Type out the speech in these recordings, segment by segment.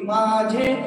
माझे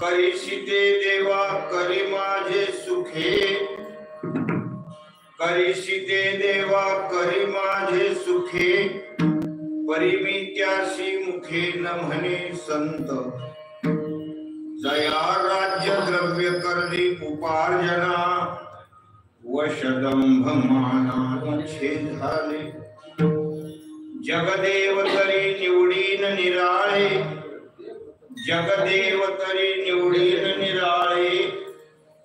करीशिते देवा करी माझे सुखे, करीशिते देवा करी माझे सुखे, परिमी त्यासी मुखे न म्हणे संत, जया राज्य द्रव्य करली उपार्जना, वशदंभ माना इच्छे झाले, जगदेव तरी निवडीन निराळे, जगदेव तरी निवडीन निराळे,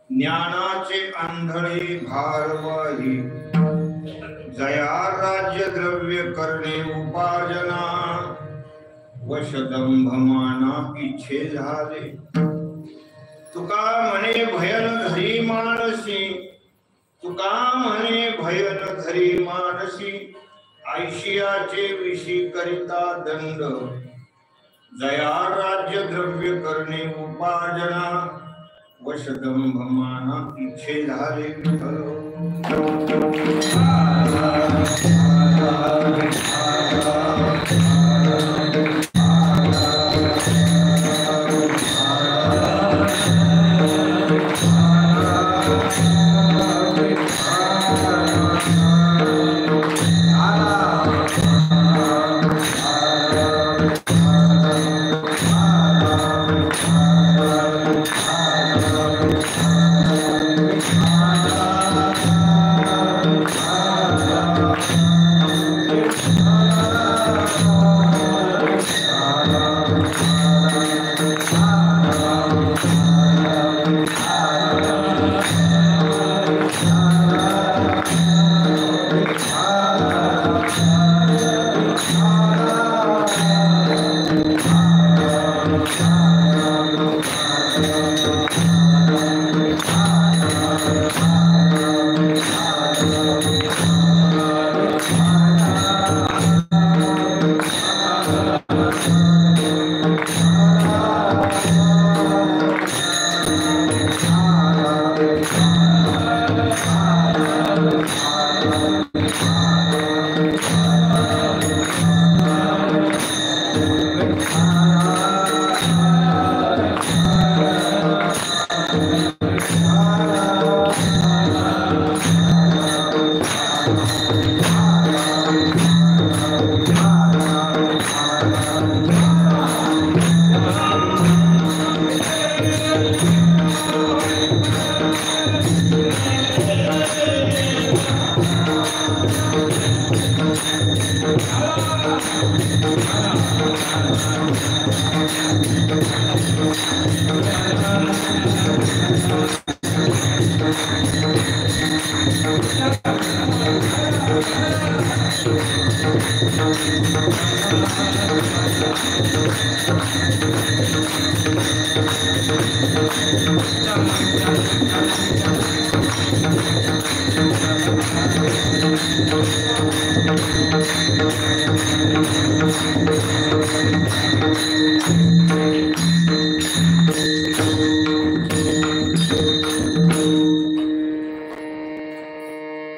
ज्ञानाचे आंधळे भारवाही, जया राज्य द्रव्य करणे उपार्जना, वशदंभ माना इच्छे झाले, तुका म्हणे भयन धरी मानसी, तुका म्हणे भयन धरी मानसी, आयशियाचे विशी करिता दंड, जया राज्य द्रव्य करणे उपार्जना, वशदंभ माना इच्छे झाले,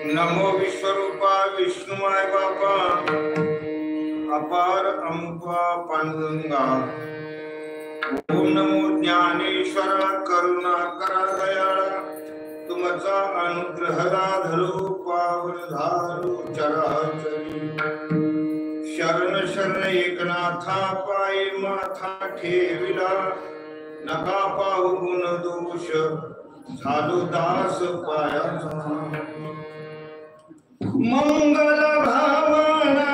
नमो विश्वरूपा विष्णुमाय बापा अपार अमुपा पांडुरंगा। ओम नमो ज्ञानेश्वर करुणा करा दयाळा। तुमचा अनुग्रह धरो पावन धारो चराचरी। शरण शरण एकनाथा पायी माथा ठेविला। नका पाहू गुण दोष झालो दास पायाचा। मंगल भावना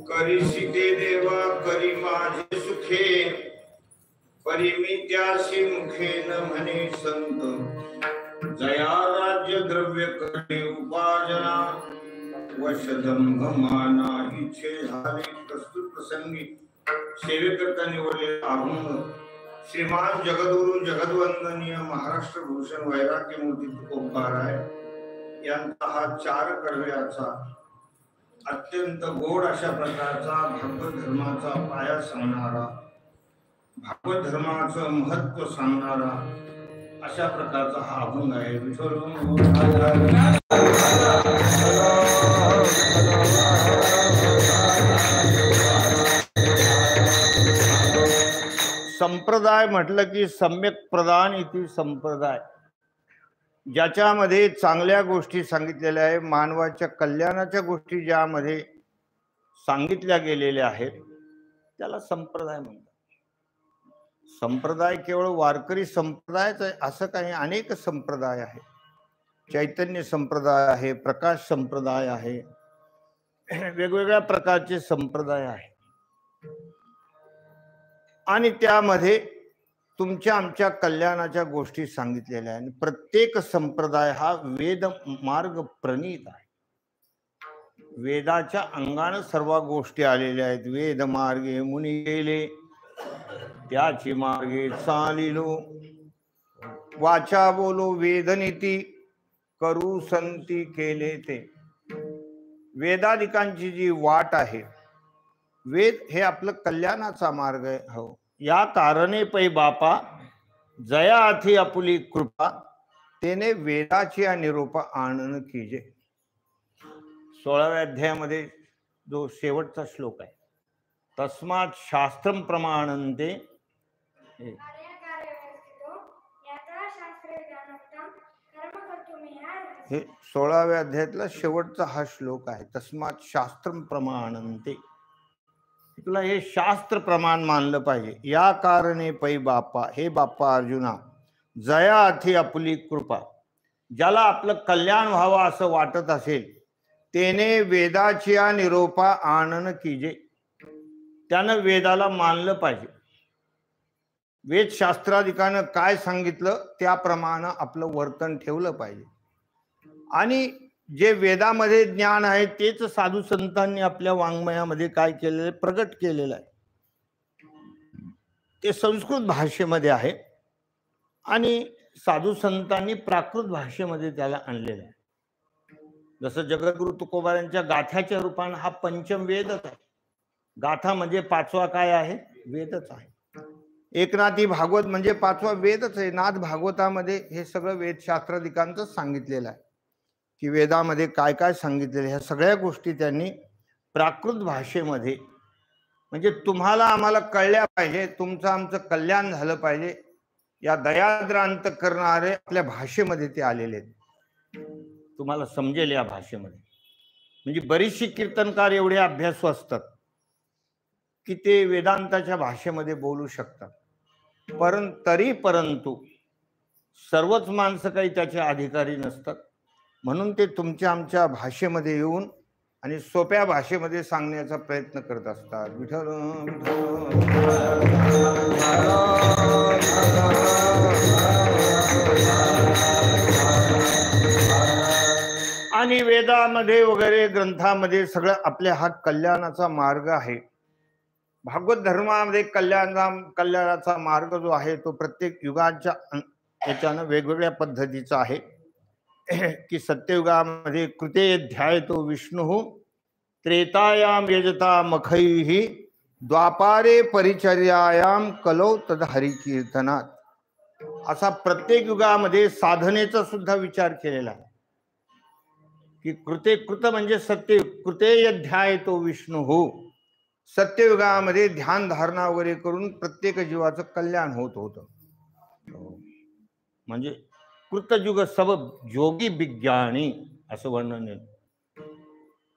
करी सीते देवा करी माझे सुखे। परी मी त्यासी मुखे न म्हणे संत। जया राज्य द्रव्य करणे उपार्जना। वशदंभ माना इच्छे झाले प्रस्तुत प्रसंगी। सेवेकरता निवडलेले अभंग श्रीमान जगद्गुरु जगद्वंदनीय महाराष्ट्र भूषण वैराग्य मूर्ती तुकोबाराय यांचा हा 4 कडव्याचा अत्यंत गोड अशा प्रकारचा भागवत धर्माचा पाया सांगणारा, भागवत धर्माचं महत्व सांगणारा अशा प्रकारचा हा अभंग आहे। संप्रदाय म्हटलं की सम्यक प्रदान इति संप्रदाय, ज्याच्यामध्ये चांगल्या गोष्टी सांगितलेल्या आहे, मानवाच्या कल्याणाच्या गोष्टी ज्यामध्ये सांगितल्या गेलेल्या आहेत त्याला संप्रदाय म्हणतात। संप्रदाय केवळ वारकरी संप्रदायच आहे असं काही, अनेक संप्रदाय आहे। चैतन्य संप्रदाय आहे, प्रकाश संप्रदाय आहे, वेगवेगळ्या प्रकारचे संप्रदाय आहे आणि त्यामध्ये तुमच्या आमच्या कल्याणाच्या गोष्टी सांगितलेल्या आहेत। प्रत्येक संप्रदाय हा वेद मार्ग प्रणीत आहे। वेदाच्या अंगाने सर्व गोष्टी आलेल्या आहेत। वेद मार्गे मुनी गेले त्याची मार्गे चालिलो। वाचा बोलो वेदनीती करू संती केले ते। वेदाधिकांची जी वाट आहे, वेद हे आपलं कल्याणाचा मार्ग आहे। हो, या कारणे पै बापा जया अथी आपुली कृपा। तेने वेदाची निरोपा आणन कीजे। 16व्या अध्यायामध्ये जो शेवटचा श्लोक आहे, तस्मात् शास्त्रम प्रमाणन्ते। 16व्या अध्यायातला शेवटचा हा श्लोक आहे, तस्मात् शास्त्रम प्रमाणन्ते। तुला हे शास्त्र प्रमाण मानलं पाहिजे। या कारणे पै बाप्पा, हे बाप्पा अर्जुना, जया अथी आपुली कृपा, ज्याला आपलं कल्याण व्हावं असं वाटत असेल तेने वेदाची निरोपा आणन कीजे, त्यानं वेदाला मानलं पाहिजे। वेद शास्त्राधिकानं काय सांगितलं त्याप्रमाणे आपलं वर्तन ठेवलं पाहिजे आणि जे वेदामध्ये ज्ञान आहे तेच साधू संतांनी आपल्या वाङ्मयामध्ये काय केलेलं, प्रगट केलेलं आहे. ते संस्कृत भाषेमध्ये आहे आणि साधू संतांनी प्राकृत भाषेमध्ये त्याला आणलेलं आहे. जसं जगद्गुरु तुकोबारांच्या गाथ्याच्या रूपाने हा पंचम वेदच आहे. गाथा म्हणजे पाचवा काय आहे, वेदच आहे. एकनाथी भागवत म्हणजे पाचवा वेदच आहे. नाथ भागवतामध्ये हे सगळं वेदशास्त्राधिकांचं सांगितलेलं आहे की वेदामध्ये काय काय सांगितलेलं. ह्या सगळ्या गोष्टी त्यांनी प्राकृत भाषेमध्ये, म्हणजे तुम्हाला आम्हाला कळल्या पाहिजे, तुमचं आमचं कल्याण झालं पाहिजे या दयाद्रांत करणारे आपल्या भाषेमध्ये ते आलेले आहेत. तुम्हाला समजेल या भाषेमध्ये. म्हणजे बरीचशी कीर्तनकार एवढे अभ्यासू असतात की ते वेदांताच्या भाषेमध्ये बोलू शकतात, परंतु सर्वच माणसं काही त्याचे अधिकारी नसतात. म्हणून ते तुमच्या आमच्या भाषेमध्ये येऊन आणि सोप्या भाषेमध्ये सांगण्याचा प्रयत्न करत असतात. विठ्ठल आणि वेदामध्ये वगैरे ग्रंथामध्ये सगळं आपल्या हा कल्याणाचा मार्ग आहे. भागवत धर्मामध्ये कल्याणाचा मार्ग जो आहे तो प्रत्येक युगाच्या याच्यानं वेगवेगळ्या पद्धतीचा आहे. की सत्ययुगामध्ये कृते ध्याय तो विष्णू, त्रेतायाम यजता मखैहि, द्वापारे परिचर्यायाम कलौ तद हरिकीर्तनात. असा प्रत्येक युगामध्ये साधनेचा सुद्धा विचार केलेला आहे की कृत म्हणजे सत्य, कृते ध्याय तो विष्णू. सत्ययुगामध्ये ध्यान धारणा वगैरे करून प्रत्येक जीवाचं कल्याण होत होतं. म्हणजे कृतयुग सब जोगी विज्ञानी असं वर्णन आहे.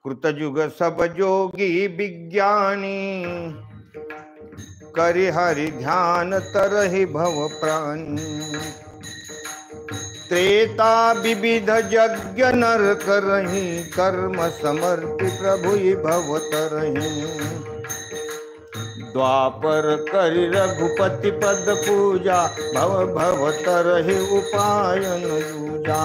कृतयुग सब जोगी विज्ञानी, करी हरि ध्यान तरहि भव प्राणी. त्रेता विविध यज्ञ नर करहि, कर्म समर्पि प्रभु भव तरहि. द्वापर करि रघुपति पद पूजा, भव भव तरहि उपायन दूजा.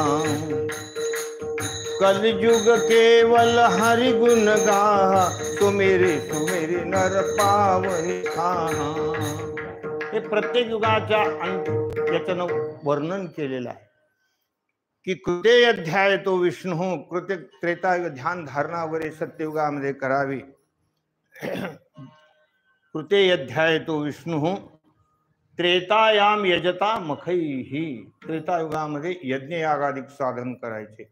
कलयुग केवल हरि गुण गाहा, सुमिरि सुमिरि नर पावहि खाहा. हे प्रत्येक युगाच्या याचं वर्णन केलेलं आहे की कृते अध्याय तो विष्णू, कृते त्रेतायुग ध्यान धारणा वगैरे सत्ययुगामध्ये करावी. कृते अध्याय तो विष्णू, त्रेतायाम यजता मखैहि. त्रेतायुगामध्ये यज्ञ यागादिक साधन करायचे.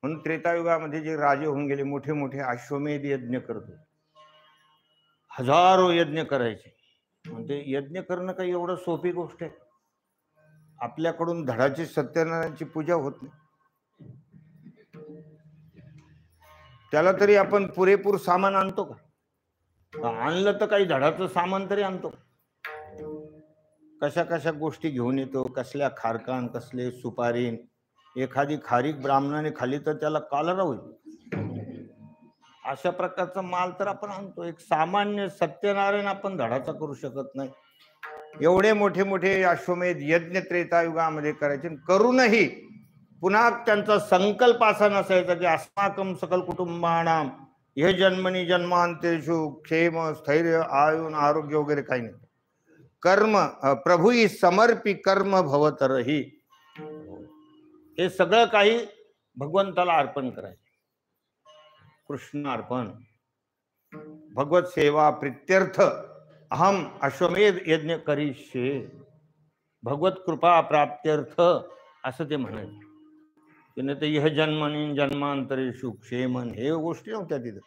म्हणून त्रेतायुगामध्ये जे राजे होऊन गेले मोठे मोठे अश्वमेध यज्ञ करतो, हजारो यज्ञ करायचे. म्हणजे यज्ञ करणं काही एवढं सोपी गोष्ट आहे? आपल्याकडून धडाची सत्यनारायणची पूजा होत नाही, त्याला तरी आपण पुरेपूर सामान आणतो का? आणलं तर काही धडाचं सामान तरी आणतो. कशा कशा गोष्टी घेऊन येतो, कसल्या खारकान, कसले सुपारीन. एखादी खारीक ब्राह्मणाने खाली तर त्याला कालरा होईल. अशा प्रकारचा माल तर आपण आणतो. एक सामान्य सत्यनारायण आपण धडाचा करू शकत नाही. एवढे मोठे मोठे अश्वमेध यज्ञ त्रेतायुगामध्ये करायचे. करूनही पुन्हा त्यांचा संकल्प असा नसायचा की अस्माकं सकल कुटुंबानाम हे जन्मनी जन्मांतेषु क्षेम स्थैर्य आयुन आरोग्य वगैरे काही नाही. कर्म प्रभुई समर्पी कर्म भवतरही. हे सगळं काही भगवंताला अर्पण करायचं. कृष्ण अर्पण, भगवत सेवा प्रीत्यर्थ अहम अश्वमेध यज्ञ करिष्ये, भगवत कृपा प्राप्त्यर्थ असं ते म्हणायचे. त्याने ते यह जन्मनी जन्मांतरेषु क्षेमन हे गोष्टी नव्हत्या तिथं.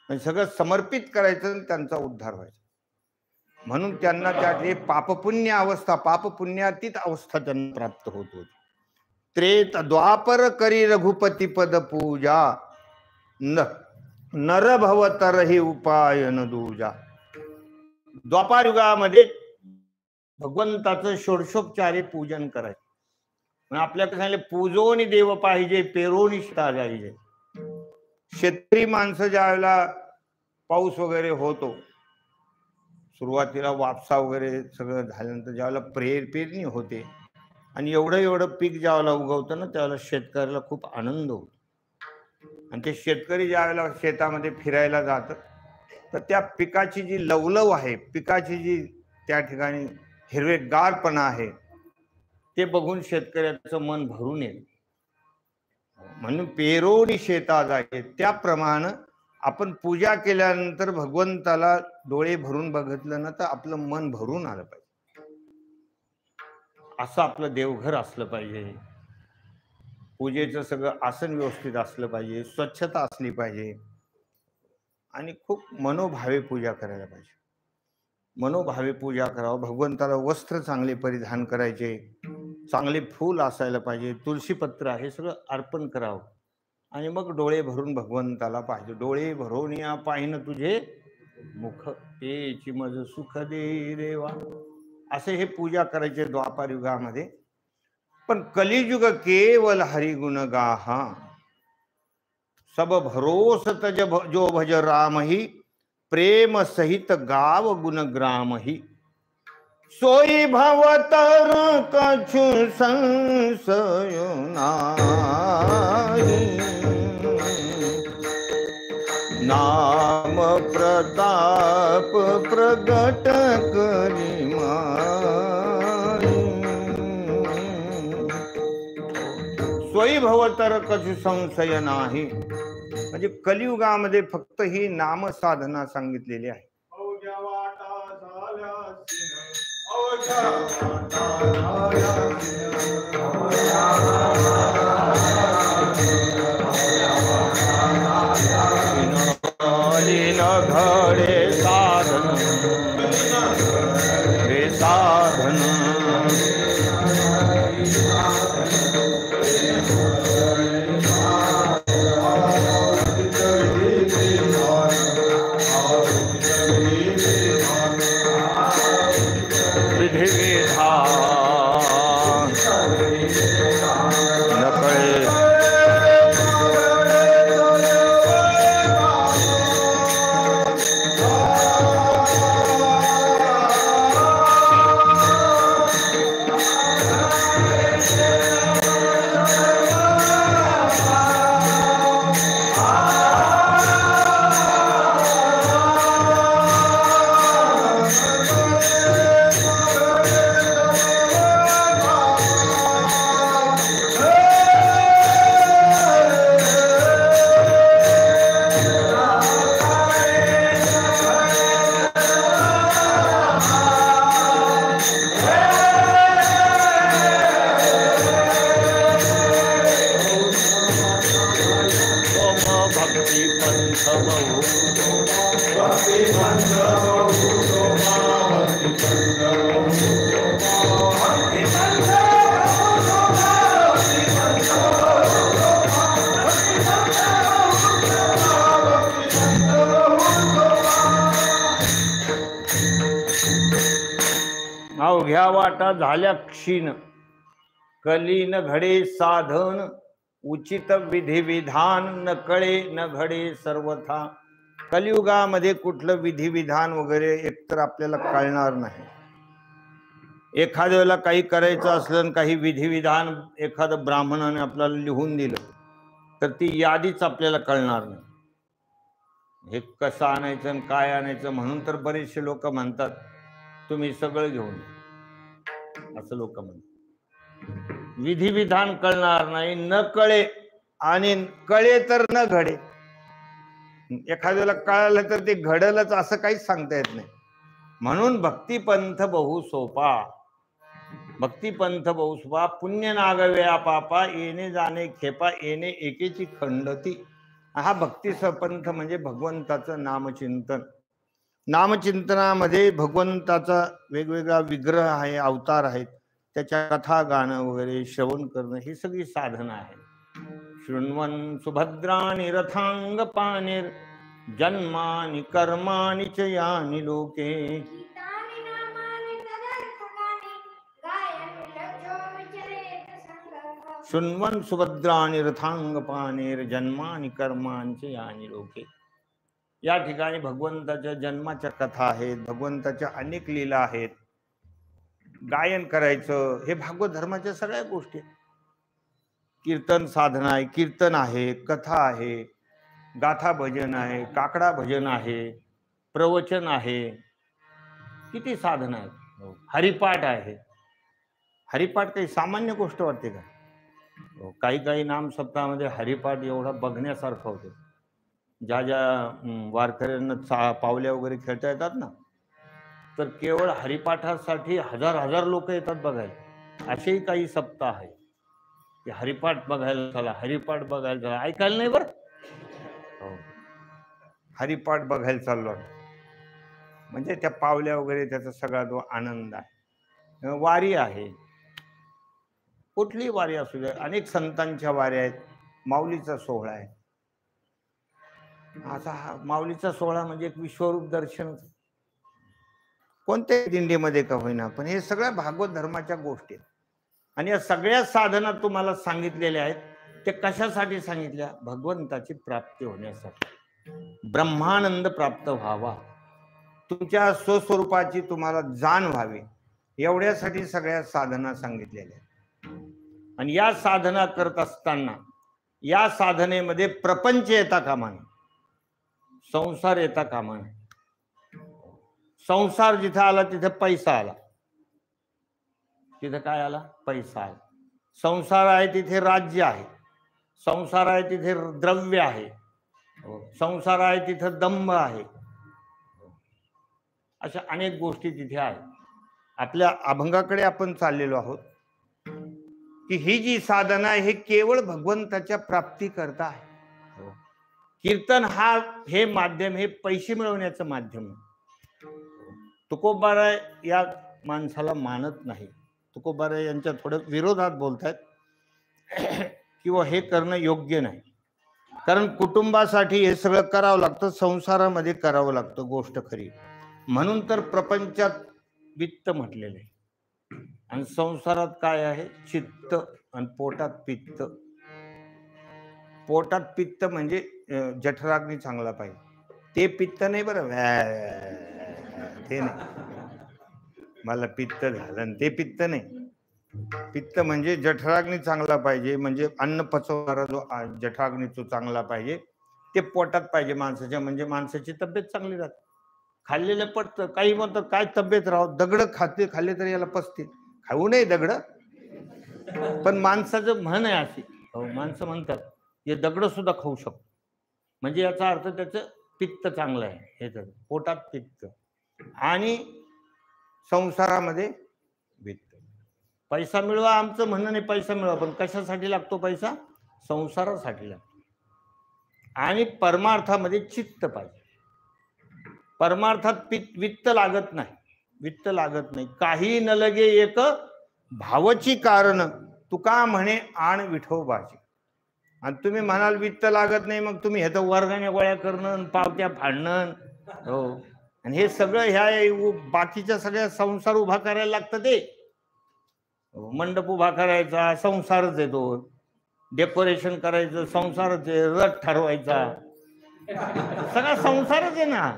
म्हणजे सगळं समर्पित करायचं आणि त्यांचा उद्धार व्हायचा. म्हणून त्यांना त्यातली पापपुण्य अवस्था, पापपुण्यातीत अवस्था त्यांना प्राप्त होत होती. त्रेत द्वापर करी रघुपती पद पूजा, नर भवतरहि उपायन दूजा. द्वापार युगामध्ये भगवंताचं षोडशोपचारे पूजन करायचं. आपल्याकडे सांगितलं पूजोनी देव पाहिजे, पेरोनी शिता पाहिजे. शेतकरी माणसं ज्यावेळेला पाऊस वगैरे होतो, सुरुवातीला वापसा वगैरे सगळं झाल्यानंतर ज्यावेळेला पेरणी होते आणि एवढं पीक ज्यावेळेला उगवतं ना, त्यावेळेला शेतकऱ्याला खूप आनंद होतो. आणि ते शेतकरी ज्या वेळेला शेतामध्ये फिरायला जातात तर त्या पिकाची जी लवलव आहे, पिकाची जी त्या ठिकाणी हिरवेगारपणा आहे, ते बघून शेतकऱ्याचं मन भरून येतं. म्हणून पेरोनी शेता जाते, त्याप्रमाणे आपण पूजा केल्यानंतर भगवंताला डोळे भरून बघितलं ना तर आपलं मन भरून आलं पाहिजे. असं आपलं देवघर असलं पाहिजे. पूजेचं सगळं आसन व्यवस्थित असलं पाहिजे, स्वच्छता असली पाहिजे आणि खूप मनोभावे पूजा करायला पाहिजे. मनोभावे पूजा करावं. भगवंताला वस्त्र चांगले परिधान करायचे, चांगले फूल असायला पाहिजे, तुळशीपत्र हे सगळं अर्पण करावं आणि मग डोळे भरून भगवंताला पाहिजे. डोळे भरून या पाहिन तुझे मुख, तेची मज सुख दे देवा, असे हे पूजा करायचे द्वापार युगामध्ये. पण कलियुग केवल हरिगुण गाहा, सब भरोस तज जो भज राम ही, प्रेम सहित गाव गुणग्राम ही, सोई भवतर कछु संशय नाही, नाम प्रताप प्रगट करी माई, सोई भवतर कछु संशय नाही. म्हणजे कलियुगामध्ये फक्त ही नाम साधना सांगितलेली आहे. घडे साधन रे साधन, अवघ्या वाटा झाल्या क्षीण, कलीन घडे साधन, उचित विधी विधान न कळे न घडे सर्वथा. कलियुगामध्ये कुठलं विधी विधान वगैरे एकतर आपल्याला कळणार नाही. एखाद्या वेळेला काही करायचं असलं, काही विधी विधान एखादं ब्राह्मणाने आपल्याला लिहून दिलं तर ती यादीच आपल्याला कळणार नाही. हे कसं आणायचं आणि काय आणायचं म्हणून तर बरेचसे लोक म्हणतात तुम्ही सगळं घेऊन, असं लोक म्हणतात. विधी विधान कळणार नाही, न कळे आणि कळे तर न घडे. एखाद्याला कळालं तर ते घडलंच असं काहीच सांगता येत नाही. म्हणून भक्तिपंथ बहु सोपा, भक्तिपंथ बहु सोपा. पुण्य नागव्या पापा, येणे जाणे खेपा, येणे एकेची खंडती. हा भक्ती पंथ म्हणजे भगवंताचं नामचिंतन. नामचिंतनामध्ये भगवंताचा वेगवेगळा विग्रह आहे, अवतार आहेत, त्याच्या कथा गाणं वगैरे श्रवण करणं ही सगळी साधना आहे. शृण्वन् सुभद्राणि रथांग पाणिर, जन्मानि कर्माणि च यानि लोके. शृण्वन् सुभद्राणि रथांग पाणिर, जन्मानि कर्माणि च यानि लोके. या ठिकाणी भगवंताच्या जन्माच्या कथा आहेत, भगवंताच्या अनेक लीला आहेत. गायन करायचं हे भागवत धर्माच्या सगळ्या गोष्टी. कीर्तन साधना आहे, कीर्तन आहे, कथा आहे, गाथा भजन आहे, काकडा भजन आहे, प्रवचन आहे, किती साधन आहेत. हरिपाठ आहे. हरिपाठ काही सामान्य गोष्ट वाटते का? काही काही नाम सप्ताहामध्ये हरिपाठ एवढा बघण्यासारखं होतं. ज्या ज्या वारकऱ्यांना पावल्या वगैरे खेळता येतात ना, तर केवळ हरिपाठासाठी हजार हजार लोक येतात बघायला. असेही काही सप्ताह आहे की हरिपाठ बघायला चला, हरिपाठ बघायला चला. ऐकायला नाही बरं, हरिपाठ बघायला चाललो. म्हणजे त्या पावल्या वगैरे त्याचा सगळा जो आनंद आहे. वारी आहे, कुठलीही वारी असू दे, अनेक संतांच्या वाऱ्या आहेत. माऊलीचा सोहळा आहे. असा हा माऊलीचा सोहळा म्हणजे एक विश्वरूप दर्शन. कोणत्याही दिंडीमध्ये का होईना, पण हे सगळ्या भागवत धर्माच्या गोष्टी आहेत. आणि या सगळ्या साधना तुम्हाला सांगितलेल्या आहेत. ते कशासाठी सांगितल्या? भगवंताची प्राप्ती होण्यासाठी, ब्रह्मानंद प्राप्त व्हावा, तुमच्या स्वस्वरूपाची तुम्हाला जाण व्हावी, एवढ्यासाठी सगळ्या साधना सांगितलेल्या आहेत. आणि या साधना करत असताना या साधनेमध्ये प्रपंच येता कामा नये, संसार येता कामा नये. संसार जिथे आला तिथे पैसा आला. तिथे काय आला? पैसा आला. संसार आहे तिथे राज्य आहे, संसार आहे तिथे द्रव्य आहे, संसार आहे तिथे दंभ आहे. अशा अनेक गोष्टी तिथे आहेत. आपल्या अभंगाकडे आपण चाललेलो आहोत की ही जी साधना आहे हे केवळ भगवंताच्या प्राप्ती करता आहे. कीर्तन हे माध्यम, हे पैसे मिळवण्याचं माध्यम. तुकोबाराय या माणसाला मानत नाही. तुकोबाराय यांच्या थोडं विरोधात बोलतायत किंवा हे करणं योग्य नाही. कारण कुटुंबासाठी हे सगळं करावं लागतं, संसारामध्ये करावं लागतं, गोष्ट खरी. म्हणून तर प्रपंचात वित्त म्हटलेलं आहे. आणि संसारात काय आहे? चित्त. आणि पोटात पित्त. पोटात पित्त म्हणजे जठराग्नी चांगला पाहिजे. ते पित्त नाही बरं, ते नाही. मला पित्त झालं ते पित्त नाही. पित्त म्हणजे जठराग्नी चांगला पाहिजे, म्हणजे अन्न पचवणारा जो जठराग्नी तो चांगला पाहिजे. ते पोटात पाहिजे माणसाच्या, म्हणजे माणसाची तब्येत चांगली राहते. खाल्लेलं पटतं. काही म्हणतात काय तब्येत राहू, दगड खाल्ले तरी याला पचतील. खाऊ नये दगड, पण माणसाचं म्हण आहे अशी. माणसं म्हणतात हे दगड सुद्धा खाऊ शकतो, म्हणजे याचा अर्थ त्याचं पित्त चांगलं आहे. हे तर पोटात पित्त आणि संसारामध्ये वित्त. पैसा मिळवा आमचं म्हणणं नाही, पैसा मिळवा, पण कशासाठी लागतो पैसा? संसारासाठी लागतो. आणि परमार्थामध्ये चित्त पाहिजे. परमार्थात वित्त लागत नाही, वित्त लागत नाही. काही न लगे एक भावची कारण, तुका म्हणे आण विठोबाची. आणि तुम्ही म्हणाल वित्त लागत नाही, मग तुम्ही ह्याचं वर्गाने गोळ्या करणं, पावत्या फाडणं, हो, आणि हे सगळं ह्या बाकीच्या सगळ्या संसार उभा करायला लागतं. ते मंडप उभा करायचा संसारच आहे, तो डेकोरेशन करायचं संसारच आहे, रथ ठरवायचा सगळा संसारच आहे ना.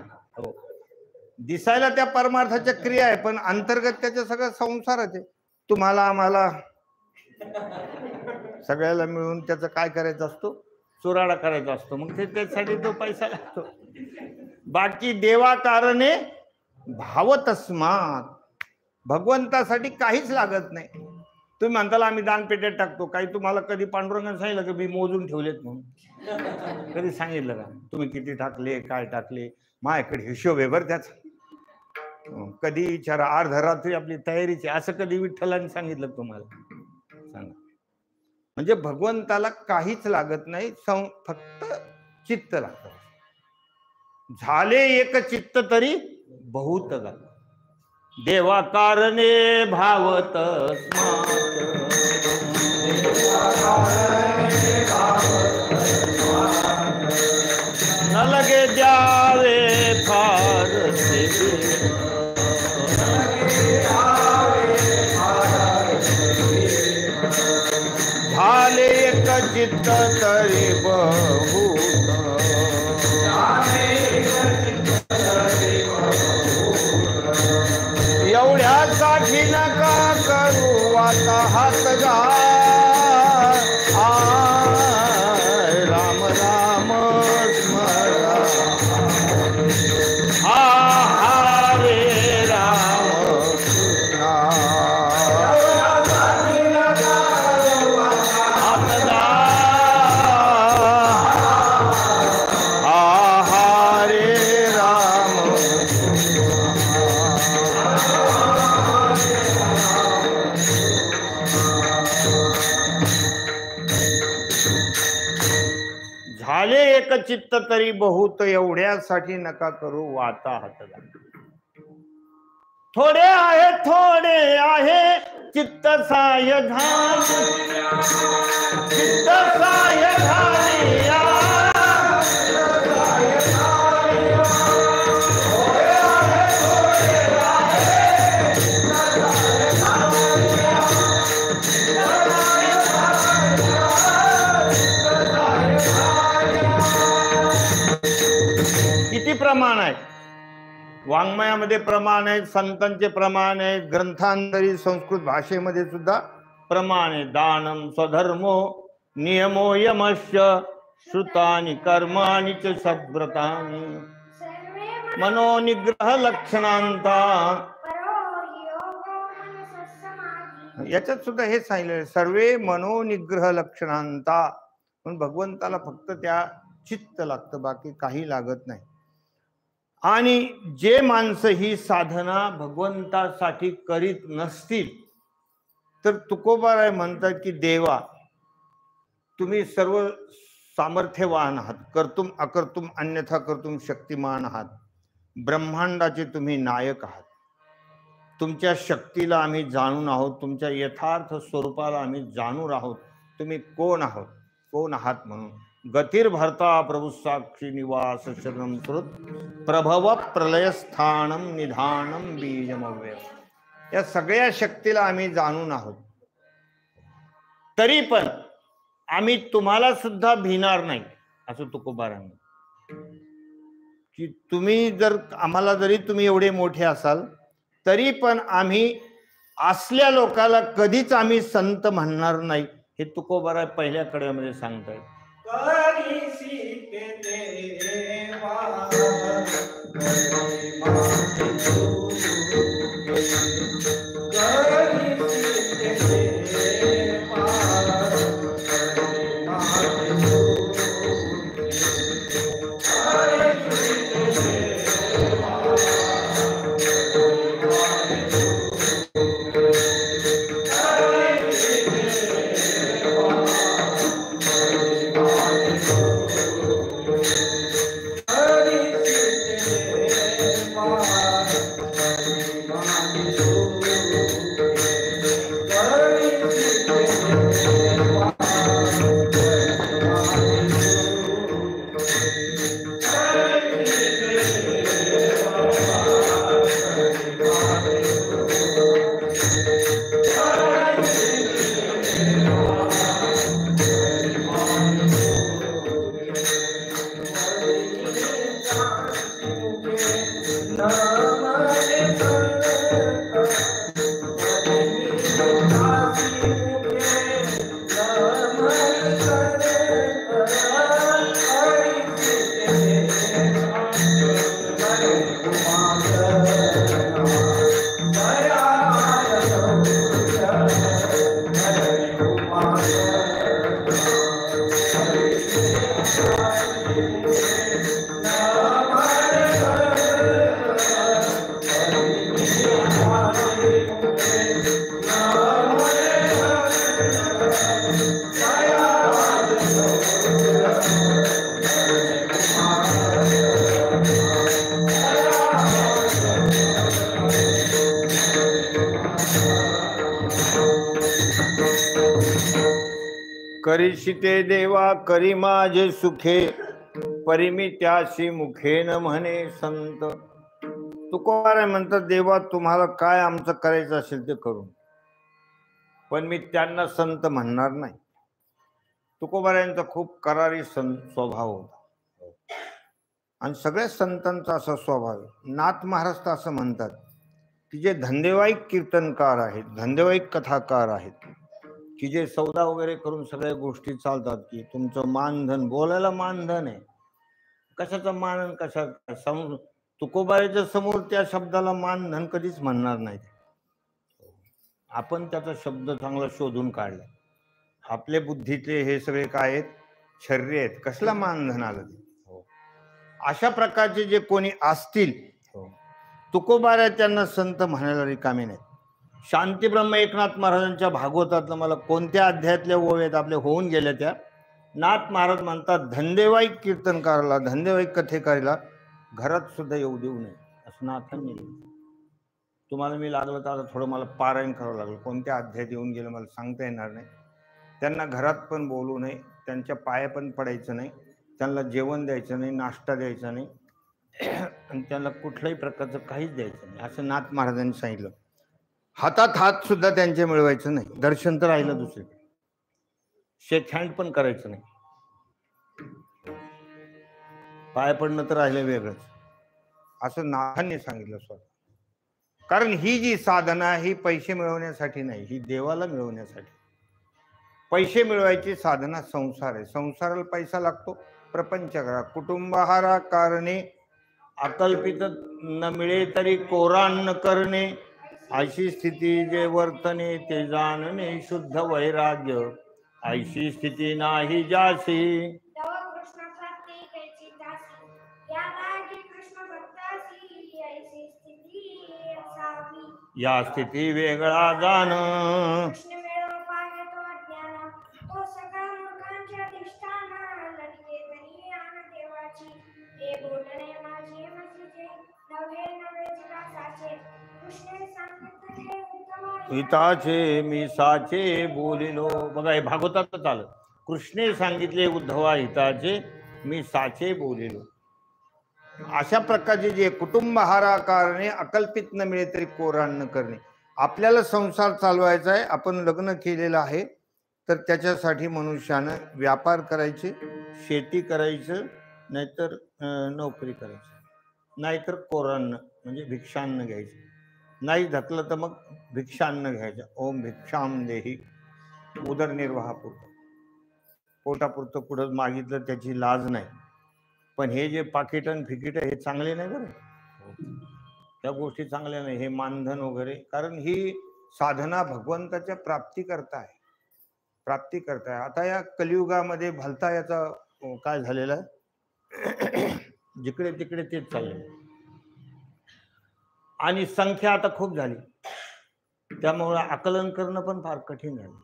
दिसायला त्या परमार्थाच्या क्रिया आहे, पण अंतर्गत त्याच्या सगळं संसारच आहे. तुम्हाला आम्हाला सगळ्याला मिळून त्याचं काय करायचं असतो? चुराडा करायचा असतो. मग त्यासाठी तो पैसा लागतो. बाकी देवा कारणे भाव तस्मात, भगवंतासाठी काहीच लागत नाही. तुम्ही म्हणताल आम्ही दानपेट्यात टाकतो, काही तुम्हाला कधी पांडुरंगाने सांगितलं की मी मोजून ठेवलेत म्हणून? कधी सांगितलं का तुम्ही किती टाकले, काय टाकले? माझ्याकडे हिशोब आहे बरं त्याचा. कधी विचारा, अर्धरात्री आपली तयारीची, असं कधी विठ्ठलाने सांगितलं तुम्हाला? सांगा. म्हणजे भगवंताला काहीच लागत नाही, फक्त चित्त लागतं. झाले एक चित्त तरी बहुत गात, देवा कारणे भावत न लगे द्यावे फार झाले एक चित्त तरी बहुत, एवढ्यासाठी नका करू आता हात गाय. राम राम चित्त तरी बहुत, एवढ्यासाठी नका करू वाता हातला. थोडे आहे चित्त साय झाले, चित्त साय झाले किती प्रमाण आहे वाङ्मयामध्ये, प्रमाण आहेत, संतांचे प्रमाण आहेत, ग्रंथांतरी संस्कृत भाषेमध्ये सुद्धा प्रमाण आहे. दानम स्वधर्मो नियमो यमश्च श्रुतानि कर्माणि च सद्व्रतानि मनोनिग्रह लक्षणांता. याच्यात सुद्धा हे सांगितलं, सर्वे मनोनिग्रह लक्षणांता. पण भगवंताला फक्त त्या चित्त लागतं, बाकी काही लागत नाही. आणि जे माणसं ही साधना भगवंतासाठी करीत नसतील तर तुकोबाराय म्हणतात की देवा, तुम्ही सर्व सामर्थ्यवान आहात, कर्तुम अकर्तुम अन्यथा कर्तुम शक्तिमान आहात, ब्रह्मांडाचे तुम्ही नायक आहात, तुमच्या शक्तीला आम्ही जाणून आहोत, तुमच्या यथार्थ स्वरूपाला आम्ही जाणून आहोत, तुम्ही कोण आहात म्हणून. गतिर्भर्ता प्रभु साक्षी निवास शरणम श्रुत प्रभव प्रलय स्थानम निधानम बीजमव्यय. या सगळ्या शक्तीला आम्ही जाणून आहोत, तरी पण आम्ही तुम्हाला सुद्धा भिणार नाही असं तुकोबारांनी. की तुम्ही जर आम्हाला, जरी तुम्ही एवढे मोठे असाल तरी पण आम्ही असल्या लोकाला कधीच आम्ही संत म्हणणार नाही, हे तुकोबाराय पहिल्या कड्यामध्ये सांगतायत. करीशिते देवा करी माझे सुखे, परिमी त्याशी मुखेन म्हणे संत. तुकोबाराय म्हणतात, देवा तुम्हाला काय आमचं करायचं असेल ते करून, पण मी त्यांना संत म्हणणार नाही. तुकोबारायांचा खूप करारी स्वभाव होता आणि सगळ्या संतांचा असा स्वभाव आहे. नाथ महाराज तर असं म्हणतात की जे धंदेवाईक कीर्तनकार आहेत, धंदेवाईक कथाकार आहेत, की जे सौदा वगैरे करून सगळ्या गोष्टी चालतात, की तुमचं मानधन, बोलायला मानधन आहे, कशाचं मान कशा. तुकोबाराच्या समोर त्या शब्दाला मानधन कधीच म्हणणार नाही. आपण त्याचा शब्द चांगला शोधून काढला. आपल्या बुद्धीतले हे सगळे काय आहेत, शरीर आहेत, कसला मानधन आलं ते. अशा प्रकारचे जे कोणी असतील, तुकोबाराय त्यांना संत म्हणायला रिकामे नाहीत. शांतीब्रह्म एकनाथ महाराजांच्या भागवतातलं मला कोणत्या अध्यायातल्या ओव्यात आपल्या होऊन गेल्या त्या नाथ महाराज म्हणतात धंदेवाईक कीर्तनकाराला, धंदेवाईक कथेकारीला घरात सुद्धा येऊ देऊ नये असं नाथांनी लिहिलं. तुम्हाला मी लागलं तर आता थोडं मला पारायण करावं लागलं, कोणत्या अध्यायात येऊन गेलं मला सांगता येणार नाही. त्यांना घरात पण बोलू नये, त्यांच्या पाया पण पडायचं नाही, त्यांना जेवण द्यायचं नाही, नाश्ता द्यायचा नाही आणि त्यांना कुठल्याही प्रकारचं काहीच द्यायचं नाही असं नाथ महाराजांनी सांगितलं. हातात हात सुद्धा त्यांचे मिळवायचं नाही, दर्शन तर राहिलं दुसरीकडे, शेक हँड पण करायचं नाही, पाय पडणं तर राहिलं वेगळंच असं नाथांनी सांगितलं स्वतः. कारण ही जी साधना ही पैसे मिळवण्यासाठी नाही, ही देवाला मिळवण्यासाठी. पैसे मिळवायची साधना संसार आहे, संसाराला पैसा लागतो, प्रपंच करा, कुटुंबाहारा कारणे अकल्पित न मिळे तरी कोरान करणे, ऐशी स्थिती जे वर्तने ते जाणणे शुद्ध वैराग्य, ऐशी स्थिती नाही जासी. या स्थिती वेगळा जाण, हिताचे मी साचे बोलिलो. बघा हे भागवतातच आलं, कृष्णे सांगितले उद्धवा हिताचे मी साचे बोलिलो. अशा प्रकारचे जे कुटुंबहारा कारणे अकल्पित न मिळे तरी कोरान न करणे. आपल्याला संसार चालवायचा आहे, आपण लग्न केलेलं आहे, तर त्याच्यासाठी मनुष्यानं व्यापार करायचे, शेती करायचं, नाहीतर नोकरी करायची, नाहीतर कोरान्न म्हणजे भिक्षान्न घ्यायचं, नाही धकलं तर मग भिक्षान्न घ्यायचं. ओम भिक्षाम देही, उदरनिर्वाहापुरतं, पोटापुरतं पुढं मागितलं त्याची लाज नाही. पण हे जे पाकिट आणि फिकीट हे चांगले नाही बरं, त्या गोष्टी चांगल्या नाही, हे मानधन वगैरे. कारण ही साधना भगवंताच्या प्राप्ती करता आहे, प्राप्ती करताय. आता या कलियुगामध्ये भलता याचा काय झालेला आहे, जिकडे तिकडे तेच चालले आणि संख्या आता खूप झाली, त्यामुळे आकलन करणं पण फार कठीण झालं.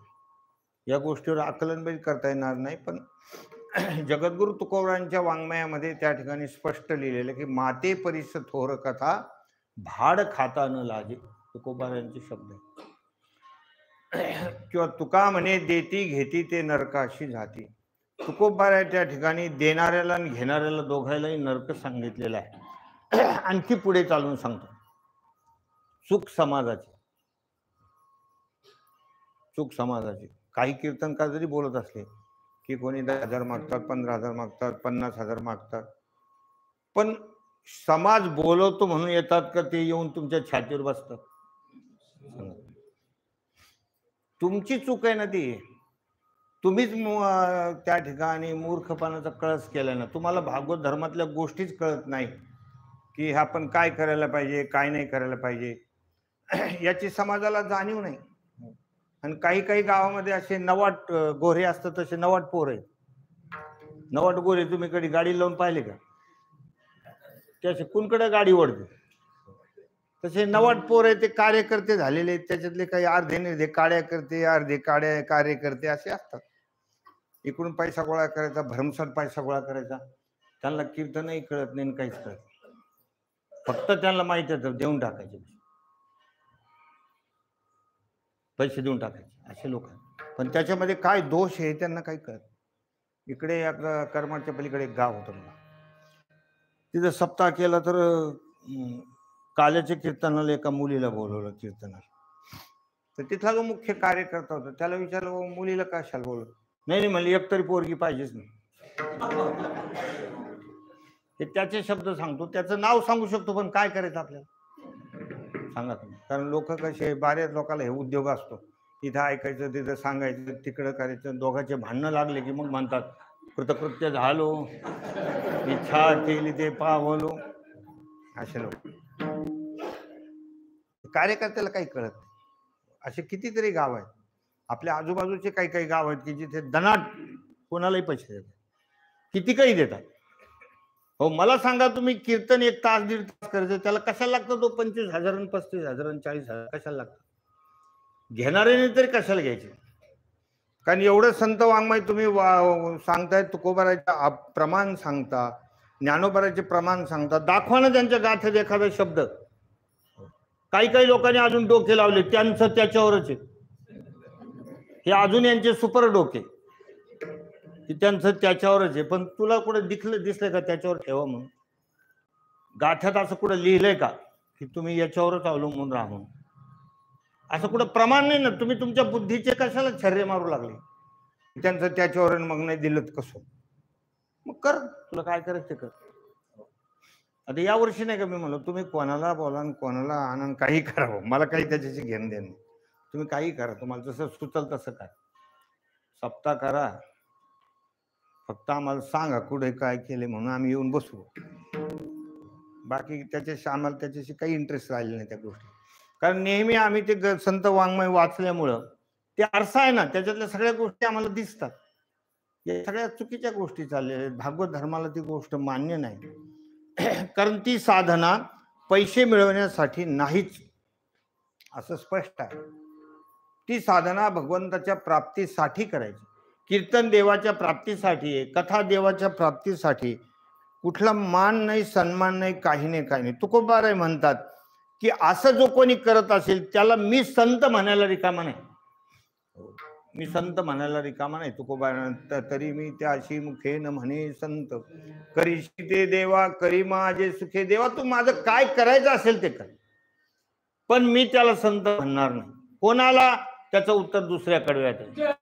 या गोष्टीवर आकलन पण करता येणार नाही. पण जगद्गुरु तुकोबारांच्या वाङ्मयामध्ये त्या ठिकाणी स्पष्ट लिहिलेलं की माते परिस थोर कथा भाड खाता न लाजे, तुकोबारांचे शब्द. किंवा तुका म्हणे देती घेती ते नरकाशी जाती. तुकोबारा त्या ठिकाणी देणाऱ्याला आणि घेणाऱ्याला दोघायलाही नरक सांगितलेला आहे. आणखी पुढे चालून सांगतो, चूक समाजाची, चूक समाजाची. काही कीर्तनकार जरी बोलत असले की कोणी 10,000 मागतात, 15,000 मागतात, 50,000 मागतात, पण समाज बोलवतो म्हणून येतात का ते येऊन तुमच्या छातीवर बसतात? तुमची चूक आहे ना ती, तुम्हीच त्या ठिकाणी मूर्खपणाचा कळस केलाय ना. तुम्हाला भागवत धर्मातल्या गोष्टीच कळत नाही की आपण काय करायला पाहिजे, काय नाही करायला पाहिजे, याची समाजाला जाणीव नाही. आणि काही काही गावामध्ये असे नवाट गोरे असतात, तसे नवाट पोर आहेत, नवाट गोरे. तुम्ही कधी गाडी लावून पाहिले का? त्याचे कुणकडे गाडी ओढते, तसे नवाट पोर आहे, ते कार्यकर्ते झालेले आहेत. त्याच्यातले काही अर्धे निर्धे कार्यकर्ते, अर्धे कार्यकर्ते असे असतात. इकडून पैसा गोळा करायचा, भरमसाठ पैसा गोळा करायचा. त्यांना कीर्तनही कळत नाही, काहीच कळत नाही. फक्त त्यांना माहिती आहे देऊन टाकायचे, पैसे देऊन टाकायचे, असे लोक. पण त्याच्यामध्ये काय दोष आहे त्यांना काही कळत. इकडे आपलं करमाडच्या पलीकडे एक गाव होतं, मला तिथं सप्ताह केला तर काल्याच्या कीर्तनाला एका मुलीला बोलवलं कीर्तनाला. तर तिथला जो मुख्य कार्यकर्ता होता त्याला विचारलं, मुलीला कशाला बोलवलं? नाही म्हणले, एक तरी पोरगी पाहिजेच नाही. हे त्याचे शब्द सांगतो, त्याचं नाव सांगू शकतो, पण काय करायचं आपल्याला सांगा तुम्ही. कारण लोक कसे, बऱ्याच लोकांना हे उद्योग असतो, इथं ऐकायचं, तिथं सांगायचं, तिकडं करायचं. दोघांचे भांडणं लागले की मग म्हणतात कृतकृत्य झालो, इच्छा केली ते पावलो, असे लोक. कार्यकर्त्याला काही कळत नाही. असे कितीतरी गाव आहेत, आपल्या आजूबाजूचे काही काही गाव आहेत की जिथे दनाट कोणालाही पैसे देतात, किती काही देतात. हो, मला सांगा तुम्ही, कीर्तन 1 तास 1.5 तास करायचं, त्याला कशाला लागतं तो 25,000 35,000 40,000 कशाला लागतं? घेणाऱ्याने तरी कशाला घ्यायचे? कारण एवढं संत वाङ्मय तुम्ही सांगताय, तुकोबाराचे प्रमाण सांगता, ज्ञानोबाराचे प्रमाण सांगता, दाखवा ना त्यांच्या गाथेत एखादा शब्द. काही काही लोकांनी अजून डोके लावले, त्यांचं त्याच्यावरच आहे. हे अजून यांचे सुपर डोके की त्यांचं त्याच्यावरच आहे. पण तुला कुठे दिसलंय का त्याच्यावर ठेवा म्हणून? गाथ्यात असं कुठं लिहिलंय का की तुम्ही याच्यावरच अवलंबून राहा म्हणून? असं कुठं प्रमाण नाही ना. तुम्ही तुमच्या बुद्धीचे कशाला छर्रे मारू लागले? त्यांचं त्याच्यावर मग नाही दिलं कसं? मग कर, तुला काय करायचं ते कर. आता या वर्षी नाही का मी म्हणलो, तुम्ही कोणाला बोला, कोणाला आणा, काही करावं, मला काही त्याच्याशी घेणं देणं नाही. तुम्ही काही करा, तुम्हाला जसं सुचल तसं करा, सप्ताह करा, फक्त आम्हाला सांगा कुठे काय केले म्हणून आम्ही येऊन बसू. बाकी त्याच्याशी आम्हाला त्याच्याशी काही इंटरेस्ट राहिला नाही त्या गोष्टी. कारण नेहमी आम्ही ते संत वाङ्मय वाचल्यामुळं ते आरसा आहे ना, त्याच्यातल्या सगळ्या गोष्टी आम्हाला दिसतात. या सगळ्या चुकीच्या गोष्टी चालल्या आहेत. भागवत धर्माला ती गोष्ट मान्य नाही. कारण ती साधना पैसे मिळवण्यासाठी नाहीच, असं स्पष्ट आहे. ती साधना भगवंताच्या प्राप्तीसाठी करायची. कीर्तन देवाच्या प्राप्तीसाठी आहे, कथा देवाच्या प्राप्तीसाठी. कुठला मान नाही, सन्मान नाही, काही नाही, काही नाही. तुकोबाराय म्हणतात की असं जो कोणी करत असेल त्याला मी संत म्हणायला रिकामा नाही. मी संत म्हणायला रिकामा नाही. तुकोबाराय तरी मी त्याशी मुखे न म्हणे संत, करीशी ते देवा करी माझे सुखे. देवा तू माझं काय करायचं असेल ते कर, पण मी त्याला संत म्हणणार नाही. कोणाला? त्याचं उत्तर दुसऱ्या कडव्यात आहे.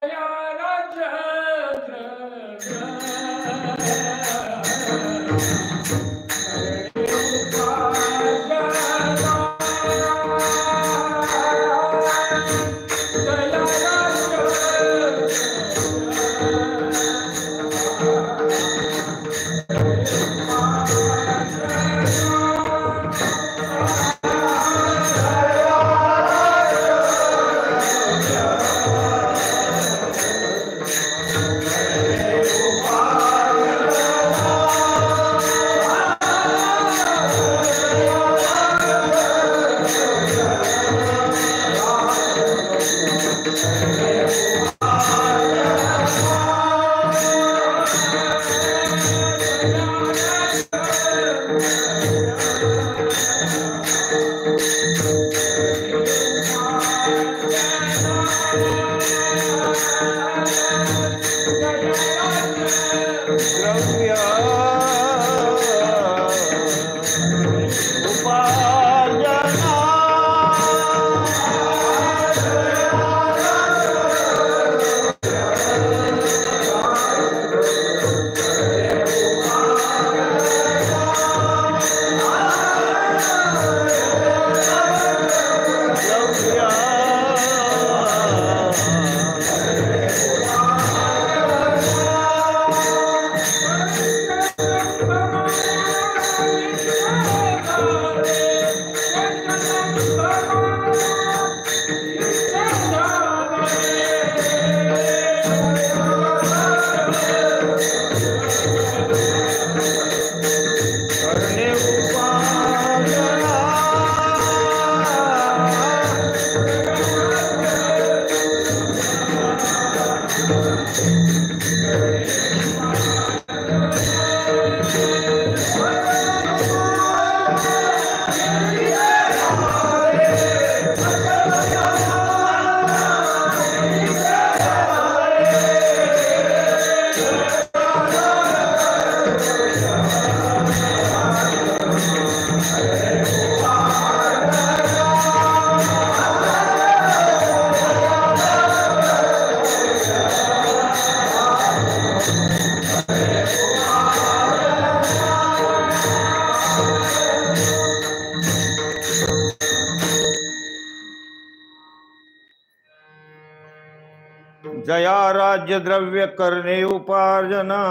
जया राज्य द्रव्य करणे उपार्जना,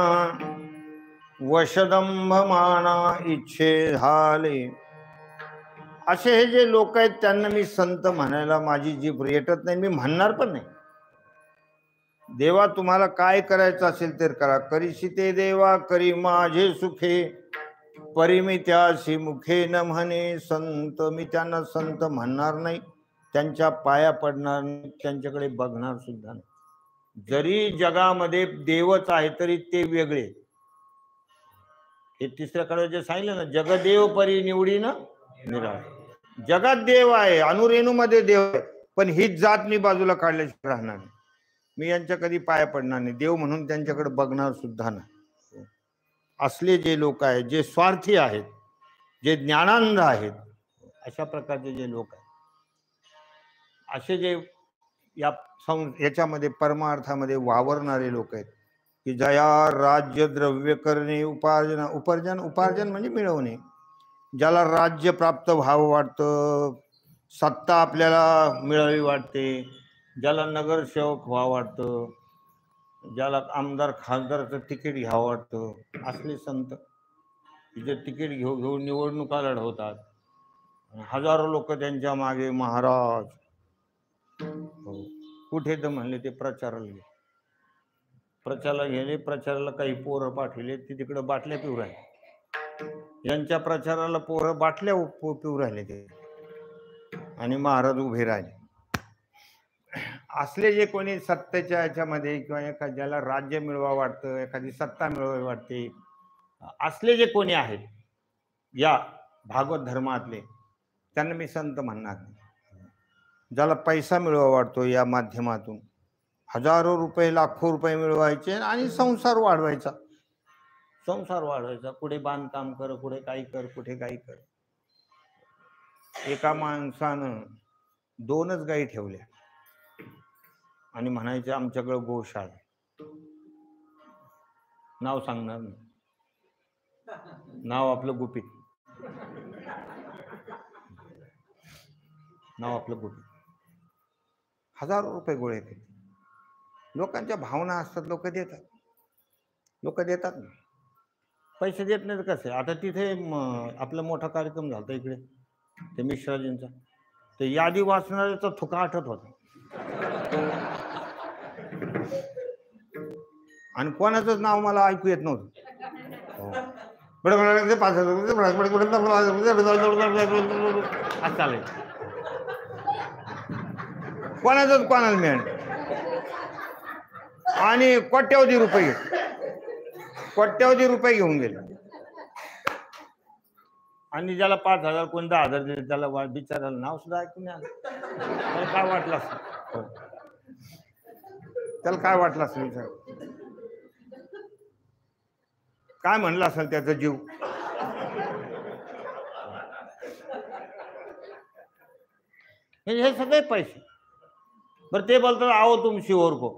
वशदंभ माना इच्छे झाले. असे हे जे लोक आहेत त्यांना मी संत म्हणायला माझी जीभ रेटत नाही. मी म्हणणार पण नाही. देवा तुम्हाला काय करायचं असेल तर करा. करीशी ते देवा करी माझे सुखे, परिमी त्याशी मुखे न म्हणे संत. मी त्यांना संत म्हणणार नाही, त्यांच्या पाया पडणार नाही, त्यांच्याकडे बघणार सुद्धा नाही. जरी जगामध्ये देवच आहे तरी ते वेगळे. हे तिसऱ्याकडे जे सांगितलं ना, जगदेव परी निवडीन निराळ. जगात देव आहे, अनुरेणूमध्ये देव आहे, पण हीच जात मी बाजूला काढल्याशिवाय राहणार नाही. मी यांच्या कधी पाया पडणार नाही, देव म्हणून त्यांच्याकडे बघणार सुद्धा नाही. असले जे लोक आहेत, जे स्वार्थी आहेत, जे ज्ञानानंद आहेत, अशा प्रकारचे जे लोक आहेत, असे जे याच्यामध्ये परमार्थामध्ये वावरणारे लोक आहेत की जया राज्य द्रव्य करणे उपार्जन म्हणजे मिळवणे. ज्याला राज्य प्राप्त व्हावं वाटतं, सत्ता आपल्याला मिळावी वाटते, ज्याला नगरसेवक व्हावं वाटतं, ज्याला आमदार खासदारचं तिकीट घ्यावं वाटतं, असले संत तिथे तिकीट घेऊन निवडणुका लढवतात. हजारो लोक त्यांच्या मागे महाराज कुठे तर म्हणले ते प्रचाराला गेले. प्रचाराला काही पोरं पाठवले, ते तिकडे बाटल्या पिऊ राहिले. यांच्या प्रचाराला पोरं बाटल्या पिऊ राहिले ते, आणि महाराज उभे राहिले. असले जे कोणी सत्तेच्या याच्यामध्ये किंवा एखाद्याला राज्य मिळवा वाटतं, एखादी सत्ता मिळवावी वाटते, असले जे कोणी आहेत या भागवत धर्मातले, त्यांना मी संत म्हणणार नाही. ज्याला पैसा मिळवा वाटतो या माध्यमातून, हजारो रुपये लाखो रुपये मिळवायचे आणि संसार वाढवायचा, कुठे बांधकाम कर, कुठे काही कर, कुठे काही कर. एका माणसानं 2च गायी ठेवल्या आणि म्हणायचे आमच्याकडे गोशाळा. नाव सांगणार नाही, नाव आपलं गुपित, हजारो रुपये गोळे केले. लोकांच्या भावना असतात, लोक देतात ना, पैसे देत नाही तर कसे. आता तिथे आपला मोठा कार्यक्रम झाला इकडे ते मिश्राजींचा, ते यादी वाचणाऱ्याचा थुका आठवत होता, आणि कोणाचंच नाव मला ऐकू येत नव्हतं. चालेल, कोणाला मिळेल, आणि कोट्यावधी रुपये घेऊन गेले. आणि ज्याला 5,000 कोण 10,000 दिले, त्याला बिचारायला नाव सुद्धा ऐकून नाही आलं. त्याला काय वाटलं असेल विचार, काय म्हणलं असेल त्याचा जीव. हे सगळे पैसे. बरं, ते बोलतात आओ तुम शिहोर को,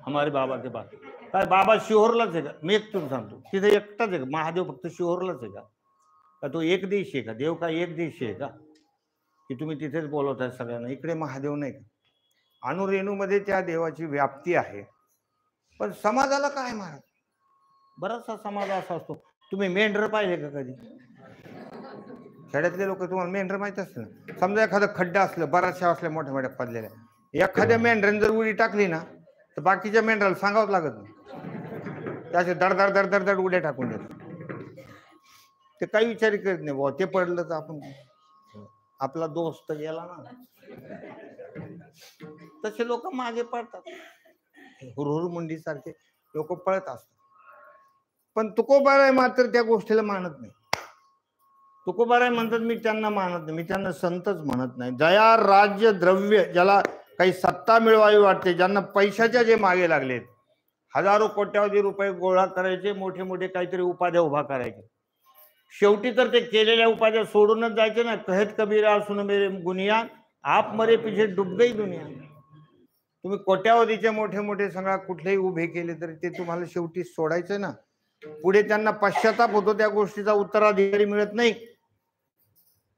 हमारे बाबा के पास. काय बाबा शिहोरलाच आहे का? मी एकटून सांगतो, तिथे एकटाच आहे का महादेव? फक्त शिहोरलाच आहे का? तो एक देशी आहे का? देव का एक देशी आहे का की तुम्ही तिथेच बोलवत आहे सगळ्यांना? इकडे महादेव नाही का? अनुरेणूमध्ये त्या देवाची व्याप्ती आहे. पण समाजाला काय महाराज, बराचसा समाज असा असतो. तुम्ही मेंढर पाहिले का कधी? खेड्यातले लोक, तुम्हाला मेंढर माहिती असतं ना, समजा एखादा खड्डा असलं, बराचशा असल्या मोठ्या मोठ्या पडलेल्या, एखाद्या मेंढराने जर उडी टाकली ना, तर बाकीच्या मेंढराला सांगावं लागत नाही, त्याचे दड उड्या टाकून देतात. ते काही विचार करत नाही, बुवा ते पडलं तर आपण, आपला दोस्त गेला ना. तसे लोक मागे पडतात, हुरहुर मुंडी सारखे लोक पळत असतात. पण तुकोबाराय मात्र त्या गोष्टीला मानत नाही. तुकोबाराय म्हणतात मी त्यांना मानत नाही, मी त्यांना संतच म्हणत नाही. जया राज्य द्रव्य, ज्याला काही सत्ता मिळवावी वाटते, ज्यांना पैशाच्या जे मागे लागलेत, हजारो कोट्यावधी रुपये गोळा करायचे, मोठे मोठे काहीतरी उपाध्या उभा करायचे, शेवटी तर ते केलेल्या उपाध्या सोडूनच जायचे ना. कहत कबीरा सुन मेरे गुनिया, आप मरे पिछे डूब गई दुनिया. तुम्ही कोट्यावधीचे मोठे मोठे सगळा कुठलेही उभे केले तरी ते तुम्हाला शेवटी सोडायचं ना. पुढे त्यांना पश्चाताप होतो त्या गोष्टीचा, उत्तराधिकारी मिळत नाही,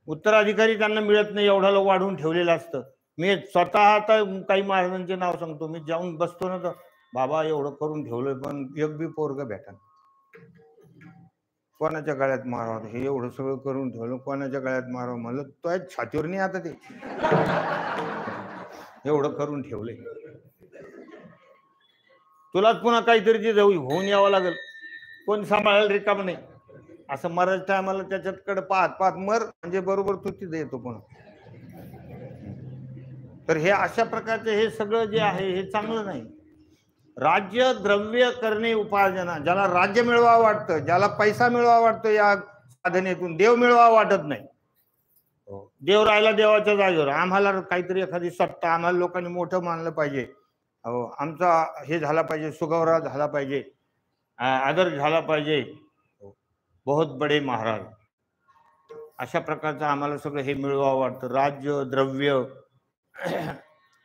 उत्तराधिकारी त्यांना मिळत नाही, एवढ्याला वाढवून ठेवलेलं असतं. मी स्वतः आता काही महाराजांचे नाव सांगतो, मी जाऊन बसतो ना तर बाबा एवढं करून ठेवलं पण एक बी पोरग भेटा, कोणाच्या गळ्यात मारावं, हे एवढं सगळं करून ठेवलं कोणाच्या गळ्यात मारावं. म्हणलं तो छातीवर नाही आता, ते एवढं करून ठेवलंय, तुलाच पुन्हा काहीतरी ते जाऊ होऊन यावं लागेल, कोण सांभाळायला रिकाम नाही. असं मरायच्या टायमाला त्याच्याकडे पाहत मर, म्हणजे बरोबर तू तिथे येतो पुन्हा. तर हे अशा प्रकारचे हे सगळं जे आहे हे चांगलं नाही. राज्य द्रव्य करणे उपार्जना, ज्याला राज्य मिळवा वाटतं, ज्याला पैसा मिळवा वाटतो या साधनेतून, देव मिळवा वाटत नाही. देव राहिला देवाच्या जागेवर. आम्हाला काहीतरी एखादी सत्ता, आम्हाला लोकांनी मोठं मानलं पाहिजे, आमचा हे झाला पाहिजे, सुगौरव झाला पाहिजे, आदर झाला पाहिजे, बहुत बडे महाराज, अशा प्रकारचं आम्हाला सगळं हे मिळवा वाटतं. राज्य द्रव्य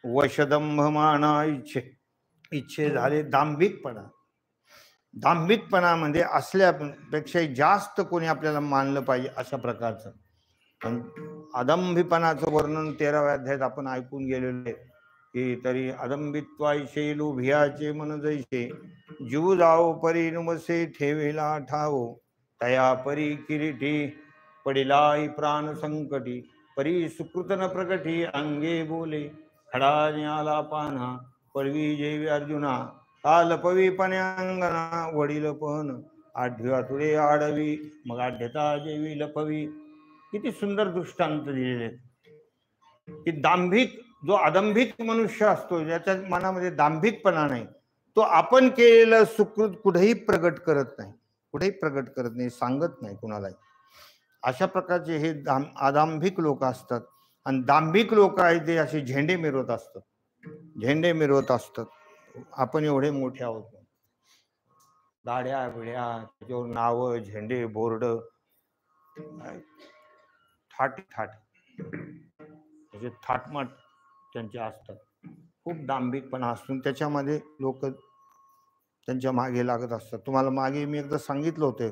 वशदंभमाना इच्छे झाले दांभिकपणा. दांभिकपणामध्ये असल्यापेक्षा जास्त कोणी आपल्याला मानलं पाहिजे अशा प्रकारचं. अदंभिपणाचं वर्णन 13व्या अध्यायात आपण ऐकून गेलेलं आहे की तरी अदंभित्वायशे लोभियाचे मन जैसे जीव जाओ परी नुमसे ठेवेला ठावो तया परी किरीटी पडिलाई प्राण संकटी परी सुकृत न प्रकटी अंगे बोले खडा न्याला पाना पळवी जेवी अर्जुना काल पवी अंगना वडील पण आढ्या तुडे आडवी मग आढ्यता जेवी लपवी. किती सुंदर दृष्टांत दिलेले की दांभिक जो अदंभिक मनुष्य असतो, ज्याच्या मनामध्ये दांभिकपणा नाही, तो आपण केलेलं सुकृत कुठेही प्रगट करत नाही, कुठेही प्रगट करत नाही, सांगत नाही कुणालाही. अशा प्रकारचे हे अदांभिक लोक असतात. आणि दांभिक लोक आहेत ते असे झेंडे मिरवत असतात, झेंडे मिरवत असतात. आपण एवढे मोठे आहोत, गाड्या बिड्या त्याच्यावर नाव झेंडे बोर्ड थाट थाट त्याचे थाटमाट त्यांचे असतात. खूप दांभिकपणा असून त्याच्यामध्ये लोक त्यांच्या मागे लागत असतात. तुम्हाला मागे मी एकदा सांगितलं होतं,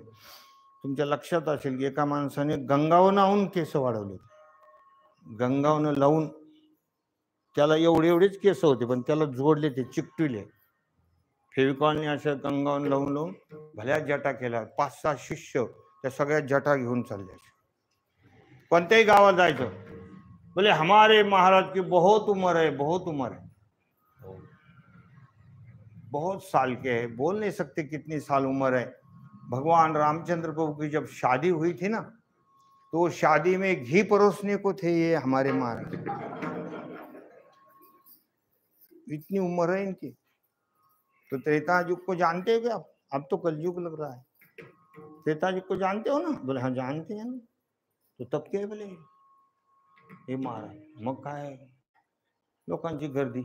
तुमच्या लक्षात असेल की एका माणसाने गंगावून लावून केस वाढवले. गंगावून लावून त्याला एवढेच केस होते, पण त्याला जोडले, ते चिकटविले फेविकॉलने. अशा गंगावून लावून लावून भल्या जटा केल्या. 5-6 शिष्य त्या सगळ्या जटा घेऊन चालले. कोणत्याही गावात जायचं, बोले हमारे महाराज की बहुत उम्र है, बहुत उम्र है, बहुत साल के है, बोल नहीं सकते कितनी साल उम्र है. भगवान रामचंद्र प्रभु की जब शादी हुई थी ना, तो शादी में घी परोसने को थे ये हमारे महाराज. इतनी उम्र है इनकी. तो त्रेता युग को जानते हो क्या आप? अब तो कलयुग लग रहा है. त्रेता युग को जानते हो ना? बोले हाँ जानते हैं ना. तो तब काय बोले हे महाराज. मग काय लोकांची गर्दी,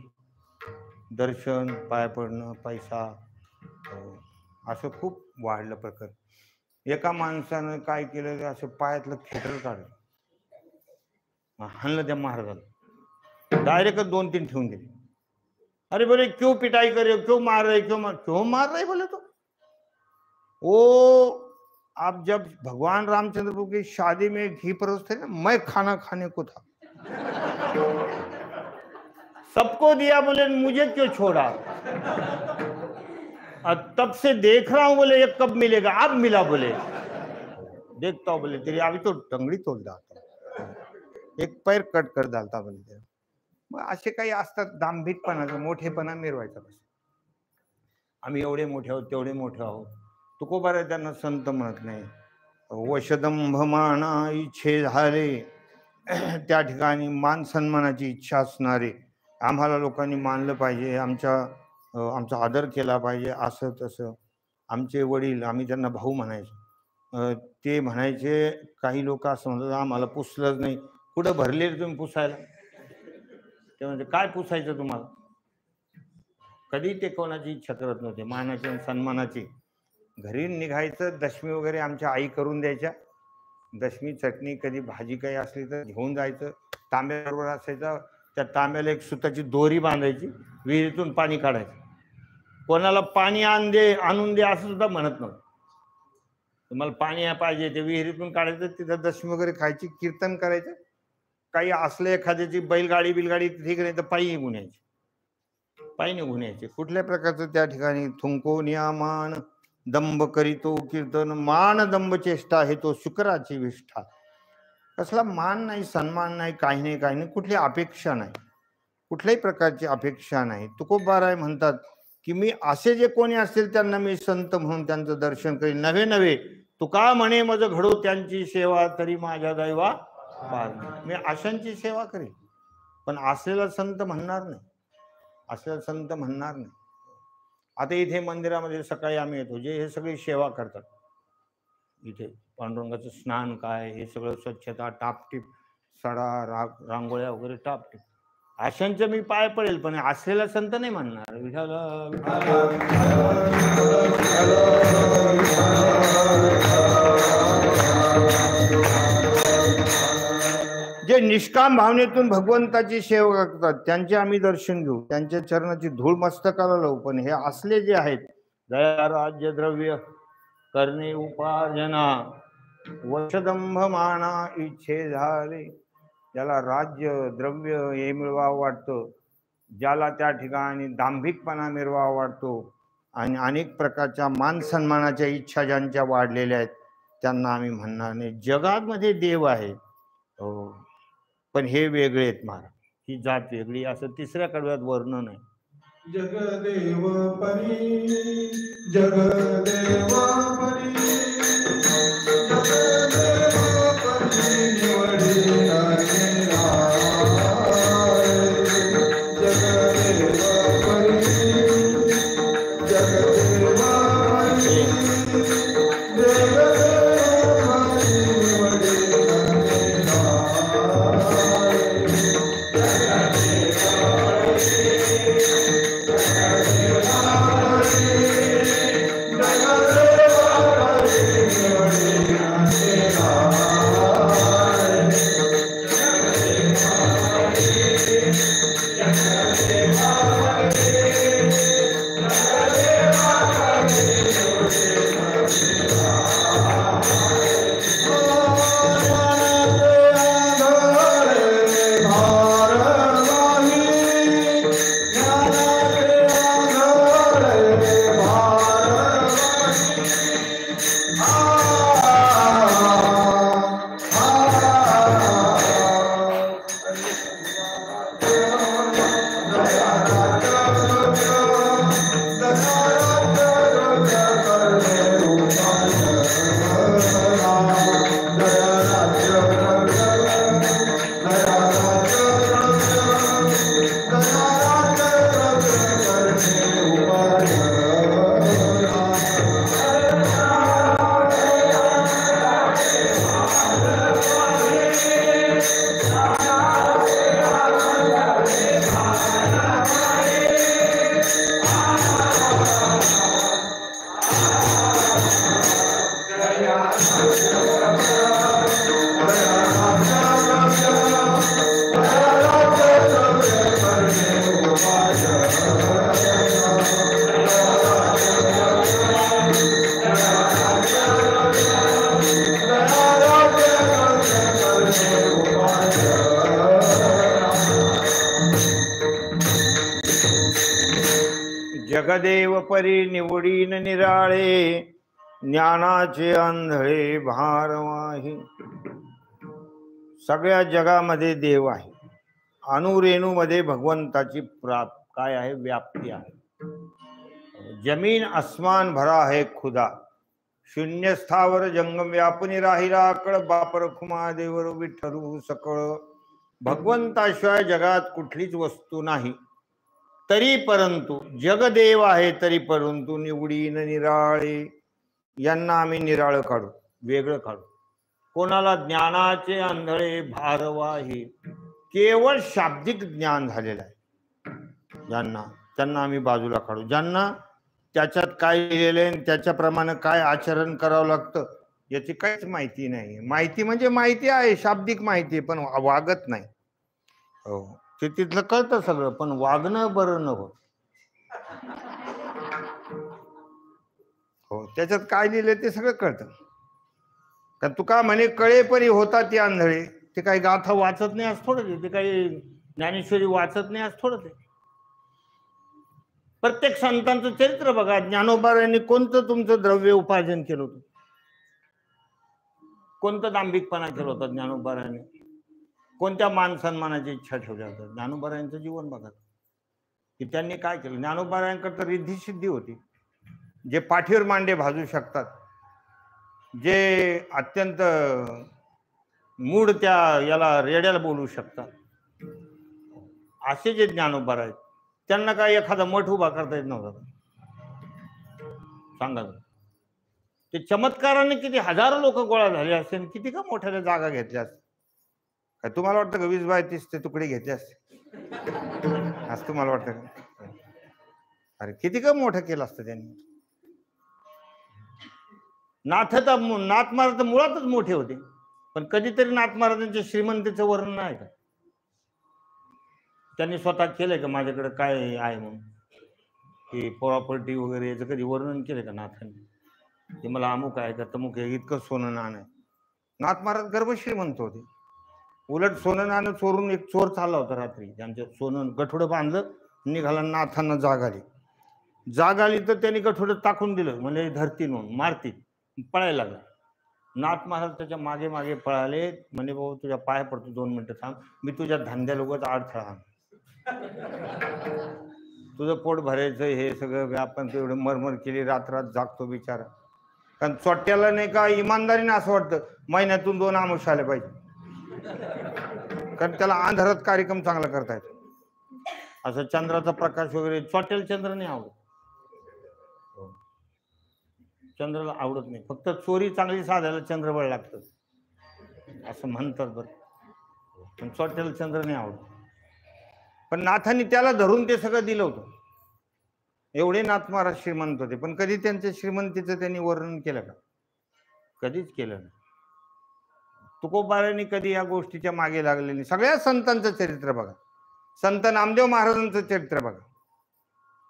दर्शन, पाय पडणं, पैसा, असं खूप वाढलं प्रकार. एका माणसानं काय केलं, असं पायातलं खेटर काढलं, हाणलं त्या महाराजाला. डायरेक्ट 2-3 ठेवून गेले. अरे बोले क्यों पिटाई करे, क्यों मार रहे, क्यों मार रहे बोले. तो वो आप जब भगवान रामचंद्र प्रभु की शादी में घी परोसते ना, मैं खाना खाने को था, सबको दिया, बोले मुझे क्यों छोड़ा. तब से देख रहा हूं, बोले ये कब मिलेगा. अब मिला, बोले देखता हूं, बोले तेरी अभी तो टंगडी तोड डालता, एक पैर कट कर डालता, बोले. मग असे काही असतात दांभिकपणाचा, मोठेपणा मिरवायचा. बस आम्ही एवढे मोठे आहोत, तेवढे मोठे आहोत. तुकोबारा त्यांना संत म्हणत नाही. वशदंभमाना इच्छे झाले, त्या ठिकाणी मान सन्मानाची इच्छा असणारे, आम्हाला लोकांनी मानलं पाहिजे, आमचा आदर केला पाहिजे, असं तसं. आमचे वडील, आम्ही त्यांना भाऊ म्हणायचो, ते म्हणायचे, काही लोक असं म्हणतात आम्हाला पुसलंच नाही. कुठं भरले तुम्ही पुसायला. ते म्हणजे काय पुसायचं तुम्हाला. कधी ते कोणाची इच्छा करत नव्हते, मानाची आणि सन्मानाची. घरी निघायचं, दशमी वगैरे आमच्या आई करून द्यायच्या. दशमी चटणी, कधी भाजी काही असली तर घेऊन जायचं. तांब्याबरोबर असायचा, त्या तांब्याला एक सुताची दोरी बांधायची, विहिरीतून पाणी काढायचं. कोणाला पाणी आणून दे असं सुद्धा म्हणत नव्हतं. तुम्हाला पाणी पाहिजे ते विहिरीतून काढायचं, तिथं दशमी वगैरे खायची, कीर्तन करायचं. काही असलं एखाद्याची बैलगाडी बिलगाडी ठीक नाही तर पायी निघून यायची, पायी निघून यायचे. कुठल्या प्रकारचं त्या ठिकाणी थुंको नियामान दंभ करीतो कीर्तन, मान दंभ चेष्टा हे तो शुक्राची विष्ठा. कसला मान नाही, सन्मान नाही, काही नाही, काही नाही, कुठली अपेक्षा नाही, कुठल्याही प्रकारची अपेक्षा नाही. तुकोबाराय म्हणतात की मी असे जे कोणी असतील त्यांना मी संत म्हणून त्यांचं दर्शन करीन. नव्हे तुका म्हणे मज घडो त्यांची सेवा, तरी माझ्या दैवा पार. मी अशांची सेवा करीन, पण असलेला संत म्हणणार नाही, असलेला संत म्हणणार नाही. आता इथे मंदिरामध्ये सकाळी आम्ही येतो, जे हे सगळी सेवा करतात इथे पांडुरंगाचं स्नान काय हे सगळं स्वच्छता टापटीप, सडा रांगोळ्या वगैरे टापटीप, अशांचं मी पाय पडेल, पण असलेला संत नाही म्हणणार विठाल जे निष्काम भावनेतून भगवंताची सेवा करतात त्यांचे आम्ही दर्शन घेऊ, त्यांच्या चरणाची धूळ मस्तकाला लावू. पण हे असले जे आहेत दया राज्य द्रव्य करणे उपार्जना वशदंभ माना इच्छे झाले, ज्याला राज्य द्रव्य हे मिळवावं वाटतं, ज्याला त्या ठिकाणी दांभिकपणा मिळवावा वाटतो आणि अनेक प्रकारच्या मान सन्मानाच्या इच्छा ज्यांच्या वाढलेल्या आहेत त्यांना आम्ही म्हणणार नाही जगामध्ये देव आहे. हो, पण हे वेगळे आहेत महाराज, ही जात वेगळी, असं तिसऱ्या कडव्यात वर्णन आहे. जगदेव परी जगदेव परी जगदेव परी निवडी जगदेव परी जगदेव जगदेव परी निवडीन निराळे ज्ञानाचे आंधळे भारवाही. सगळ्या जगामध्ये देव आहे, अणुरेणूमध्ये भगवंताची काय आहे व्याप्ती आहे. जमीन आसमान भरा है खुदा, शून्य स्थावर जंगम व्यापनी राहिला कळ बापर खुमा देवर विठ्ठलू सकळ. भगवंताशिवाय जगात कुठलीच वस्तू नाही, तरी परंतु जगदेव आहे तरी परंतु निवडीन निराळे, यांना आम्ही निराळ काढू, वेगळं काढू. कोणाला ज्ञानाचे आंधळे भारवाही, केवळ शाब्दिक ज्ञान झालेलं आहे ज्यांना, त्यांना आम्ही बाजूला काढू. ज्यांना त्याच्यात काय लिहिलेलं आहे त्याच्याप्रमाणे काय आचरण करावं लागतं याची काहीच माहिती नाही. माहिती म्हणजे माहिती आहे, शाब्दिक माहिती, पण वागत नाही. हो, ते तिथलं कळतं सगळं, पण वागणं बरं न हो. हो, त्याच्यात काय लिहिलंय ते सगळं कळतं. कारण तुका म्हणे कळे परी होता ते आंधळे, ते काही गाथा वाचत नाही आज थोडं, ते काही ज्ञानेश्वरी वाचत नाही आज थोडं. ते प्रत्येक संतांचं चरित्र बघा. ज्ञानोबारायांनी कोणतं तुमचं द्रव्य उपार्जन केलं होतं, कोणतं दांभिकपणा केलं होतं ज्ञानोबारायांनी, कोणत्या मान सन्मानाची इच्छा ठेवल्या होत्या. ज्ञानोबारायांचं जीवन बघा की त्यांनी काय केलं. ज्ञानोबारायांकडे रिद्धी सिद्धी होती, जे पाठीवर मांडे भाजू शकतात, जे अत्यंत मूड त्या याला रेड्याला बोलू शकतात, असे जे ज्ञानोबा आहेत त्यांना काय एखादा मठ उभा करता येत नव्हता. सांगा ते चमत्काराने किती हजारो लोक गोळा झाले असते आणि किती का मोठ्या जागा घेतल्या असते. काय तुम्हाला वाटतं का 20 बाय 30 ते तुकडे घेतले असते असं तुम्हाला वाटतं का? अरे किती का मोठं केलं असतं त्यांनी. नाथ महाराज मुळातच मोठे होते, पण कधीतरी नाथ महाराजांच्या श्रीमंतीचं वर्णन आहे का? त्यांनी स्वतः केलंय का माझ्याकडे काय आहे म्हणून, की प्रॉपर्टी वगैरे याचं कधी वर्णन केलंय का नाथांनी? ते मला अमुक आहे का तमुक आहे, इतकं सोनं नाणं आहे. नाथ महाराज गर्भश्रीमंत होते. उलट सोनं नाणं चोरून एक चोर चालला होता रात्री, त्यांच्या सोनं गठोडं बांधलं, निघाला नाथांना जाग आली तर त्यांनी गठोडं टाकून दिलं, म्हणजे धरती म्हणून मारती, पळायला लागला. नाथ महाराज त्याच्या मागे मागे पळाले, म्हणे भाऊ तुझ्या पाया पडतो 2 मिनिटं थांब, मी तुझ्या धंद्या लोकच अडथळा, तुझं पोट भरायचं हे सगळं व्यापन एवढं मरमर केली, रात्रात जागतो बिचारा. कारण चोट्याला नाही का इमानदारीने असं वाटतं महिन्यातून 2 आमुष आले पाहिजे, कारण त्याला अंधारात कार्यक्रम चांगला करता येतो. असं चंद्राचा प्रकाश वगैरे चोट्याला चंद्र नाही आवडत, चंद्राला आवडत नाही, फक्त चोरी चांगली साधायला चंद्रबळ लागतं असं म्हणतात बरं, पण चोट्याला चंद्र नाही आवडत. पण नाथांनी त्याला धरून ते सगळं दिलं होतं. एवढे नाथ महाराज श्रीमंत होते, पण कधी त्यांच्या श्रीमंतीचं त्यांनी वर्णन केलं का? कधीच केलं नाही. तुकोबारांनी कधी या गोष्टीच्या मागे लागले नाही. सगळ्या संतांचं चरित्र बघा, संत नामदेव महाराजांचं चरित्र बघा.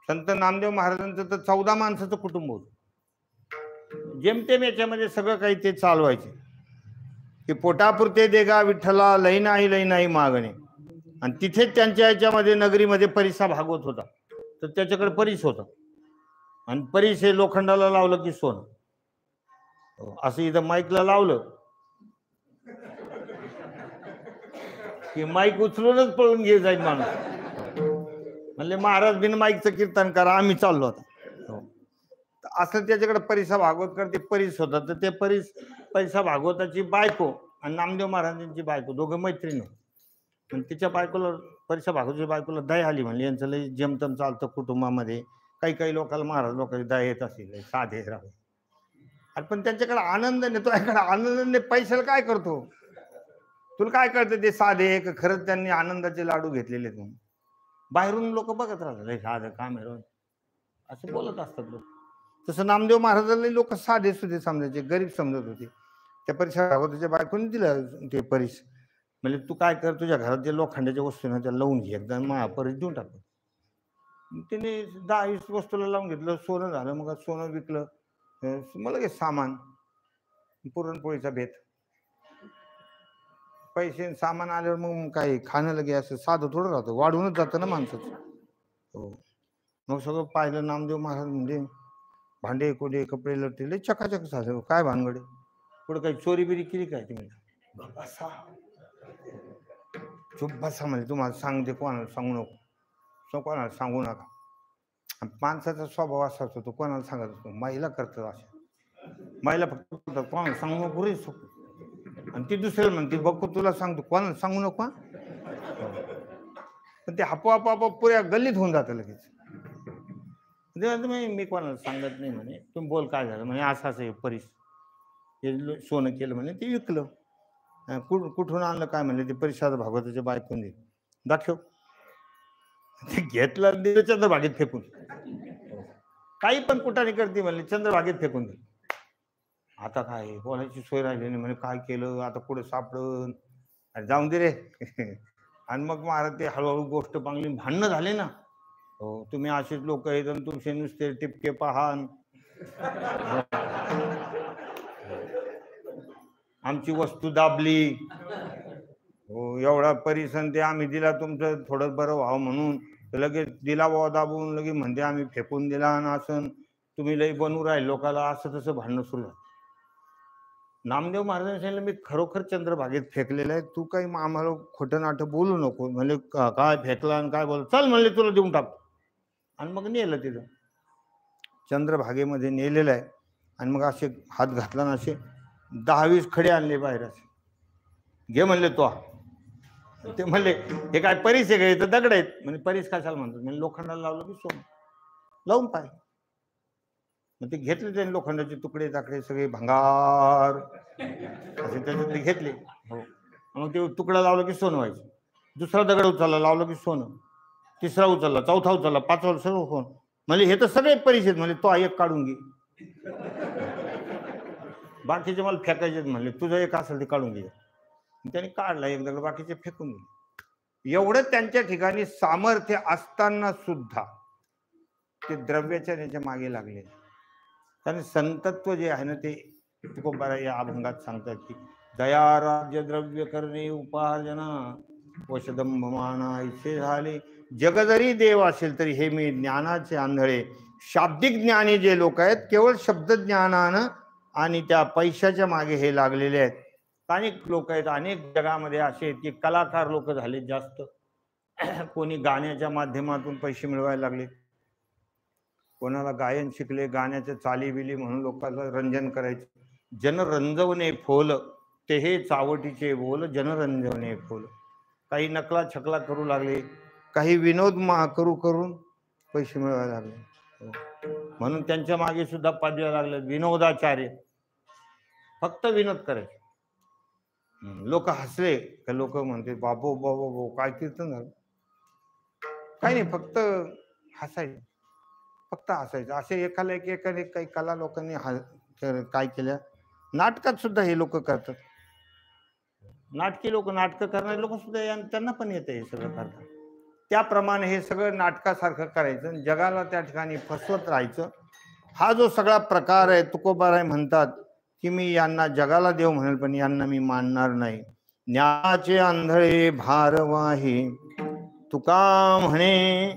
संत नामदेव महाराजांचं तर 14 माणसाचं कुटुंब होतं. जेमतेम याच्यामध्ये सगळं काही ते चालवायचे, की पोटापुरते देगा विठ्ठला लई नाही मागणे. आणि तिथेच त्यांच्या याच्यामध्ये नगरीमध्ये परिसा भागवत होता, तर त्याच्याकडे परीस होता, आणि परीस हे लोखंडाला लावलं की सोनं, असं इथं माईकला लावलं की माईक उचलूनच पळून घे जाईल माणूस. म्हणले महाराज बिन माईकचं कीर्तन करा, आम्ही चाललो आता. असं त्याच्याकडे परिसा भागवत करते परीस होता, तर ते परिसा भागवताची बायको आणि नामदेव महाराजांची बायको दोघं मैत्रीण. पण तिच्या बायकोला, परिसा भागवताच्या बायकोला दया आली, म्हणली यांचं लई जमतम चालतं कुटुंबामध्ये, काही लोकांना महाराज लोकांची दया येत असेल, साधे राहू. अरे पण त्यांच्याकडे आनंद नाही, तो याकडे आनंद नाही, पैशाला काय करतो, तुला काय कळतं ते साधे का खरंच त्यांनी आनंदाचे लाडू घेतलेले आहेत म्हणून. बाहेरून लोक बघत राहतात, साधं काम आहे असं बोलत असतात लोक. तसं नामदेव महाराजांना लोक साधे सुधे समजायचे, गरीब समजत होते. त्या परिसा भागवताच्या बायकोने दिलं ते परीस, म्हणजे तू काय कर, तुझ्या घरात जे लोखंडाच्या वस्तू ना त्या लावून घे, एकदा महापरीस देऊन टाकतो. तिने 10-20 वस्तूला लावून घेतलं, सोनं झालं. मग सोनं विकलं, मला लगेच सामान, पुरणपोळीचा बेत, पैसे सामान आल्यावर मग काय खाणं लगे असं साधं थोडं राहतं, वाढूनच जातं ना माणसाचं. हो, मग सगळं पाहिलं नामदेव महाराज, म्हणजे भांडे कोडे कपडे लटले चकाचक झालं. काय भानगडे, पुढे काही चोरी बिरी केली काय? ते म्हणजे बसा, चुप बसा, म्हणजे तुम्हाला सांगते, कोणाला सांगू नको, कोणाला सांगू नका. माणसाचा स्वभाव असाच होतो, कोणाला सांगत असतो. महिला करतात अशा, महिला फक्त कोणाला सांगू नको रे, आणि ती दुसऱ्याला म्हणते बघू तुला सांगतो, कोणाला सांगू नको. पण ते आपोआप पुऱ्या गल्लीत होऊन जातं लगेच. मी कोणाला सांगत नाही म्हणे, तुम्ही बोल काय झालं म्हणे, असं असं परीस हे सोनं केलं म्हणे, ते विकलं. कुठून आणलं काय म्हणले, ते परिषद भागवताच्या बायकोन दिलं. दाखव, ते घेतलं, दिलं चंद्रभागेत फेकून. काही पण कुठाने करते म्हणले, चंद्रभागेत फेकून दिलं. आता काय बोलायची सोय राहिली नाही, म्हणे काय केलं आता, पुढे सापडून. अरे जाऊन दे रे. आणि मग महाराज ते हळूहळू गोष्ट पांगली, भांडणं झाले ना. हो, तुम्ही असेच लोक आहेत आणि तुमचे नुसते टिपके पहान, आमची वस्तू दाबली, हो एवढा परिसन ते आम्ही दिला, तुमचं थोडं बरं व्हावं म्हणून लगेच दिला बाबा दाबून, लगे म्हणते आम्ही फेकून दिला, आणि असं तुम्ही लई बनवू राहील लोकाला, असं तसं भांडणं सुरू झालं. नामदेव महाराजांनी सांगितलं, मी खरोखर चंद्रभागेत फेकलेलं आहे, तू काही आम्हाला खोटं नाटं बोलू नको. म्हणजे काय फेकला आणि काय बोल, चल म्हणले तुला देऊन टाकतो. आणि मग नेलं तिथं चंद्रभागेमध्ये नेलेलं आहे. आणि मग असे हात घातला ना, असे 10-20 खडे आणले बाहेर, असे घे म्हणले तो. ते म्हणले हे काय परीस आहे का, तर दगड आहेत. म्हणजे परीस कशाला म्हणतात, म्हणजे लोखंडाला लावलं की सोनं, लावून पाय. मग ते घेतले त्यांनी लोखंडाचे तुकडे ताकडे सगळे भंगार असे त्याच्यातले घेतले. हो, मग ते तुकडा लावला की सोनं व्हायचं. दुसरा दगड उचलला लावलं की सोनं, तिसरा उचलला, चौथा उचलला, पाचवा सर्व फोन. म्हणजे हे तर सगळे परिचित. म्हणजे तो एक काढून घे, बाकीचे मला फेकायचे म्हणले, तुझं एक असेल ते काढून घे. त्यांनी काढला एक दगड, बाकीचे फेकून दिले. एवढं त्यांच्या ठिकाणी सामर्थ्य असताना सुद्धा ते द्रव्याच्या त्याच्या मागे लागले. कारण संतत्व जे आहे ना ते तुकोबारा या अभंगात सांगतात की दया राज्य द्रव्य करणे उपार्जना वशदंभमाना इथे झाले. जग जरी देव असेल तरी हे मी ज्ञानाचे आंधळे. शाब्दिक ज्ञानी जे लोक आहेत केवळ शब्द ज्ञानानं आणि त्या पैशाच्या मागे हे लागलेले आहेत. अनेक लोक आहेत, अनेक जगामध्ये असे आहेत की कलाकार लोक झाले जास्त. कोणी गाण्याच्या माध्यमातून पैसे मिळवायला लागले, कोणाला गायन शिकले, गाण्याच्या चाली बिली म्हणून लोकांना रंजन करायचे. जनरंजवणे फोल ते हे चावटीचे बोल, जनरंजवणे फोल. काही नकला छकला करू लागले, काही विनोद करून पैसे मिळवायला लागले. म्हणून त्यांच्या मागे सुद्धा पाडव्या लागले विनोदाचार्य. फक्त विनोद करायचे. लोक हसले का लोक म्हणते बाबो बाबो बो काय कीर्तन झालं. काही नाही, फक्त हसायचं, फक्त हसायचं. असे एकाने काही कला लोकांनी काय केल्या. नाटकात सुद्धा हे लोक करतात. नाटकी लोक, नाटकं करणारे लोक सुद्धा त्यांना पण येतं हे सगळं करतात. त्याप्रमाणे हे सगळं नाटकासारखं करायचं, जगाला त्या ठिकाणी फसवत राहायचं. हा जो सगळा प्रकार आहे तुकोबाराय म्हणतात की मी यांना जगाला देव म्हणेल पण यांना मी मानणार नाही. ज्ञानाचे आंधळे भारवाही तुका म्हणे,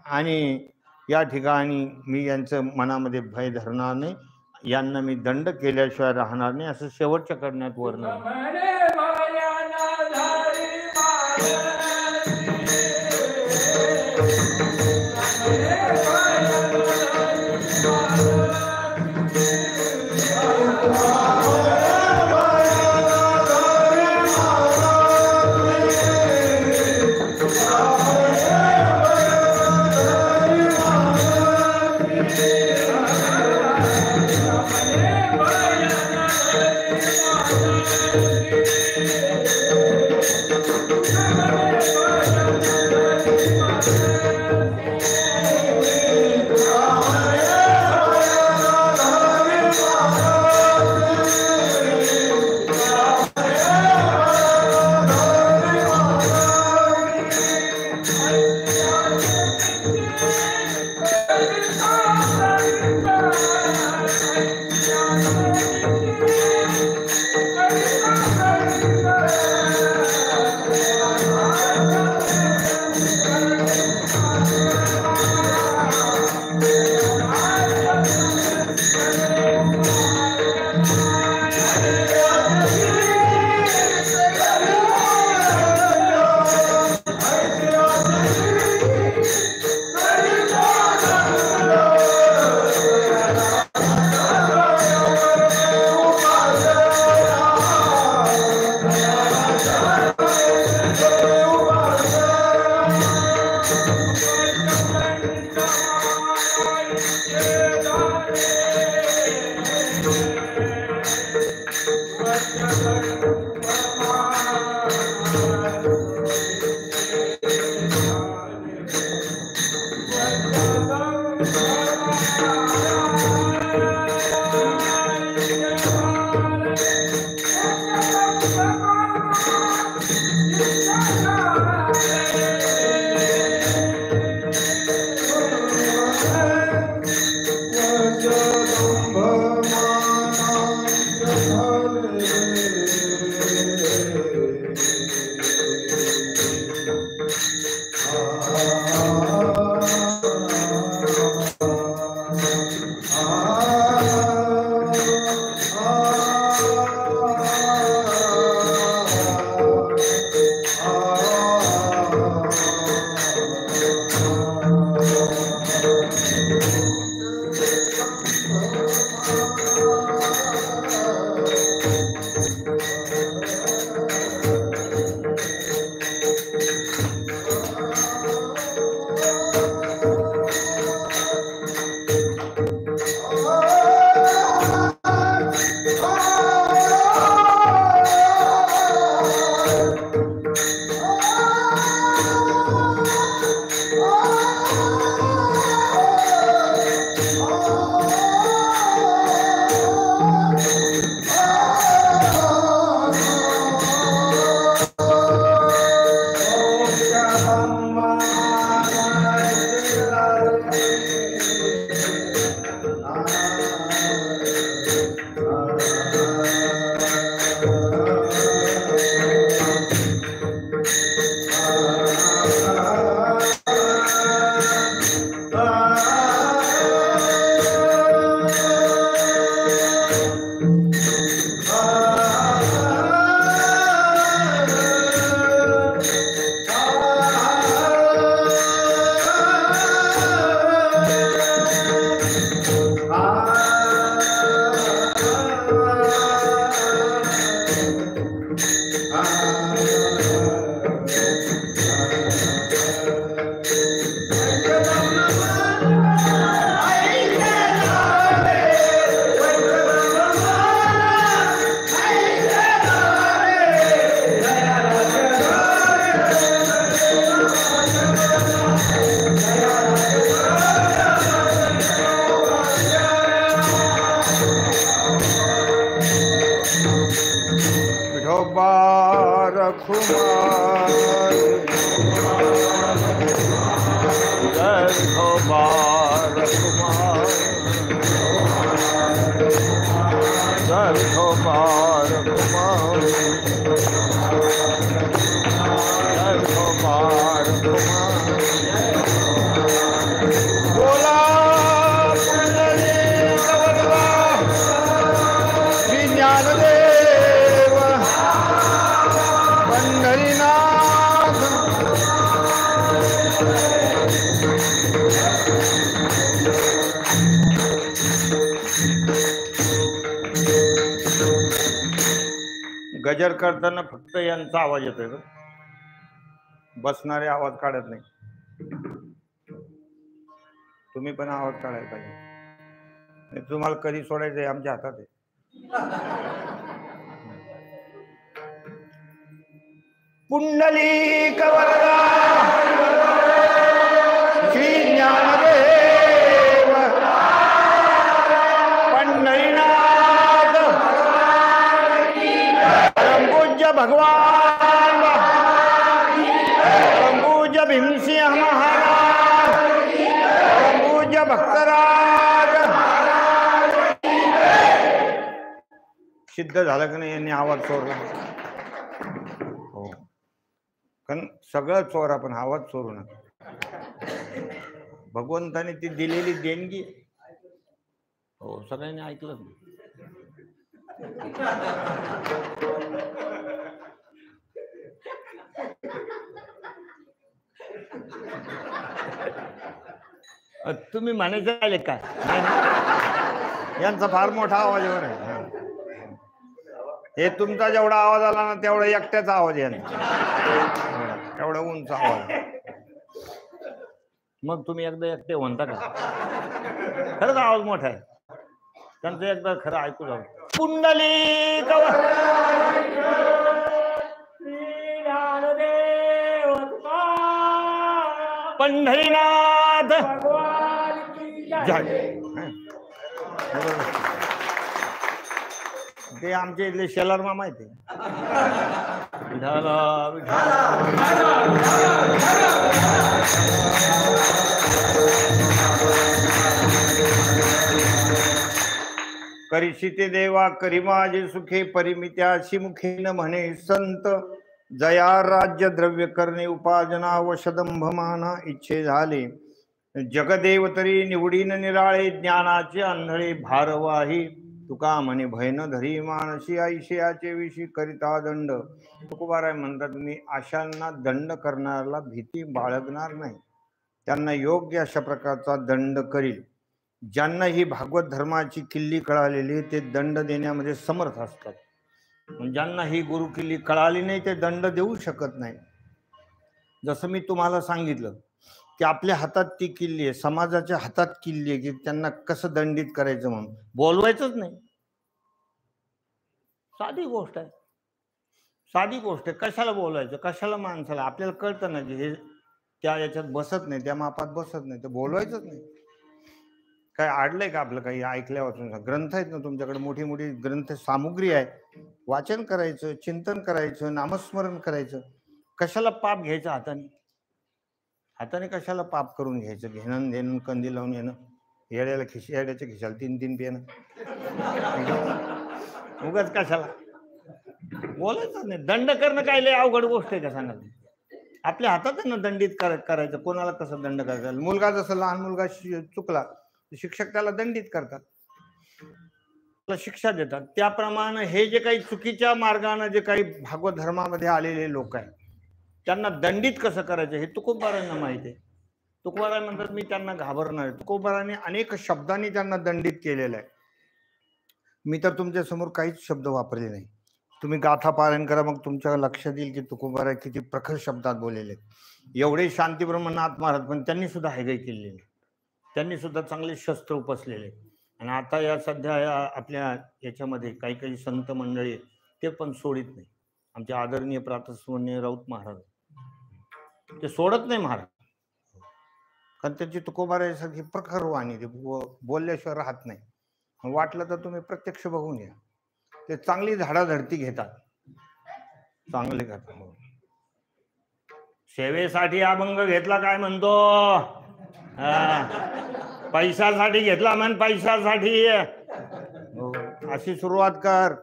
आणि या ठिकाणी मी यांचं मनामध्ये भय धरणार नाही, यांना मी दंड केल्याशिवाय राहणार नाही, असं शेवटच्या करण्यात वर्णन. ढोबार खुमार जय ढोबार खुमार जय ढोबार खुमार जय ढोबार खुमार बोला पुंडलिक वरदा श्री ज्ञानदेव पंढरीनाथ गजर करताना फक्त यांचा आवाज येतोय का? बसणारे आवाज काढत नाही. तुम्ही पण आवाज काढायला पाहिजे. तुम्हाला कधी सोडायचं आहे आमच्या हातात आहे. पुंडलिक वरदा श्री ज्ञानदेव पंढरीनाथ परमपूज्य भगवान परमपूज्य भीमसिंह महाराज परमपूज्य भक्तराज. सिद्ध झालं की नाही यांनी आवाज चोरला? हो, कारण सगळं चोरा पण आवाज चोरू नका. भगवंताने ती दिलेली देणगी. हो, सगळ्यांनी ऐकलं. तुम्ही म्हणायचं आले का? यांचा फार मोठा आवाज आहे. हे तुमचा जेवढा आवाज आला ना तेवढा एकट्याचा आवाज यांचा, एवढा उंच आवाज. मग तुम्ही एकदा एकटे म्हणता का? खरंच आवाज मोठा आहे त्यांचं. एकदा खरं ऐकू जाऊ. पुंडलिक पंढरीनाथ ते आमचे इथले शेलार मामा आहेत. करीशिते देवा करी माझे सुखे परिमित्याशी मुखे न म्हणे संत. जया राज्य द्रव्य करणे उपाजना व शदंभमाना इच्छे झाले. जगदेव तरी निवडीन निराळे ज्ञानाचे आंधळे भारवाही. तुका म्हणे भय न धरी मानसी आयशयाचे विषयी करिता दंड. तुकोबाराय म्हणतात मी आशांना दंड करणाऱ्याला भीती बाळगणार नाही, त्यांना योग्य अशा प्रकारचा दंड करील. ज्यांना ही भागवत धर्माची किल्ली कळालेली ते दंड देण्यामध्ये समर्थ असतात. ज्यांना ही गुरु किल्ली कळाली नाही ते दंड देऊ शकत नाही. जसं मी तुम्हाला सांगितलं की आपल्या हातात ती किल्ली आहे, समाजाच्या हातात किल्ली आहे की त्यांना कसं दंडित करायचं म्हणून. बोलवायचंच नाही. साधी गोष्ट आहे, साधी गोष्ट आहे. कशाला बोलायचं, कशाला माणसाला? आपल्याला कळतं ना की हे त्या याच्यात बसत नाही, त्या मापात बसत नाही, तर बोलवायचंच नाही. काय आडलंय का आपलं? काही ऐकल्यावर ग्रंथ आहेत ना तुमच्याकडे, मोठी मोठी ग्रंथ सामुग्री आहे. वाचन करायचं, चिंतन करायचं, नामस्मरण करायचं. कशाला पाप घ्यायचं हाताने? हाताने कशाला पाप करून घ्यायचं? घेणं देणं, कंदी लावून येणं, येड्याला येड्याच्या खिशाला 3-3 पेनं, उगाच कशाला बोलायचं नाही. दंड करणं काय लय अवघड गोष्ट आहे का सांगा? आपल्या हातात आहे ना दंडित करायचं. कोणाला कसं दंड करायचा? मुलगा जसं लहान मुलगा चुकला शिक्षक त्याला दंडित करतात, त्याला शिक्षा देतात. त्याप्रमाणे हे जे काही चुकीच्या मार्गाने जे काही भागवत धर्मामध्ये आलेले लोक आहेत त्यांना दंडित कसं करायचं हे तुकोबारांना माहिती आहे. तुकोबाराय म्हणतात मी त्यांना घाबरणार आहे. तुकोबारांनी अनेक शब्दांनी त्यांना दंडित केलेलं आहे. मी तर तुमच्या समोर काहीच शब्द वापरले नाही. तुम्ही गाथा पारायण करा, मग तुमच्या लक्षात येईल की तुकोबाराय किती प्रखर शब्दात बोललेले. एवढे शांतीब्रह्मनाथ महाराज पण त्यांनी सुद्धा हैगाई केलेली, त्यांनी सुद्धा चांगले शस्त्र उपसलेले. आणि आता या सध्या या आपल्या याच्यामध्ये काही काही संत मंडळी ते पण सोडित नाही. आमचे आदरणीय प्रातस्मरणीय राऊत महाराज ते सोडत नाही महाराज, कारण त्याची तुकोबारायसारखी प्रखर वाणी, ते बोलल्याशिवाय राहत नाही. वाटलं तर तुम्ही प्रत्यक्ष बघून घ्या. ते चांगली झाडाझडती घेतात. चांगले करता. सेवेसाठी अभंग घेतला काय म्हणतो? पैशासाठी घेतला म्हण, पैशासाठी. अशी सुरुवात कर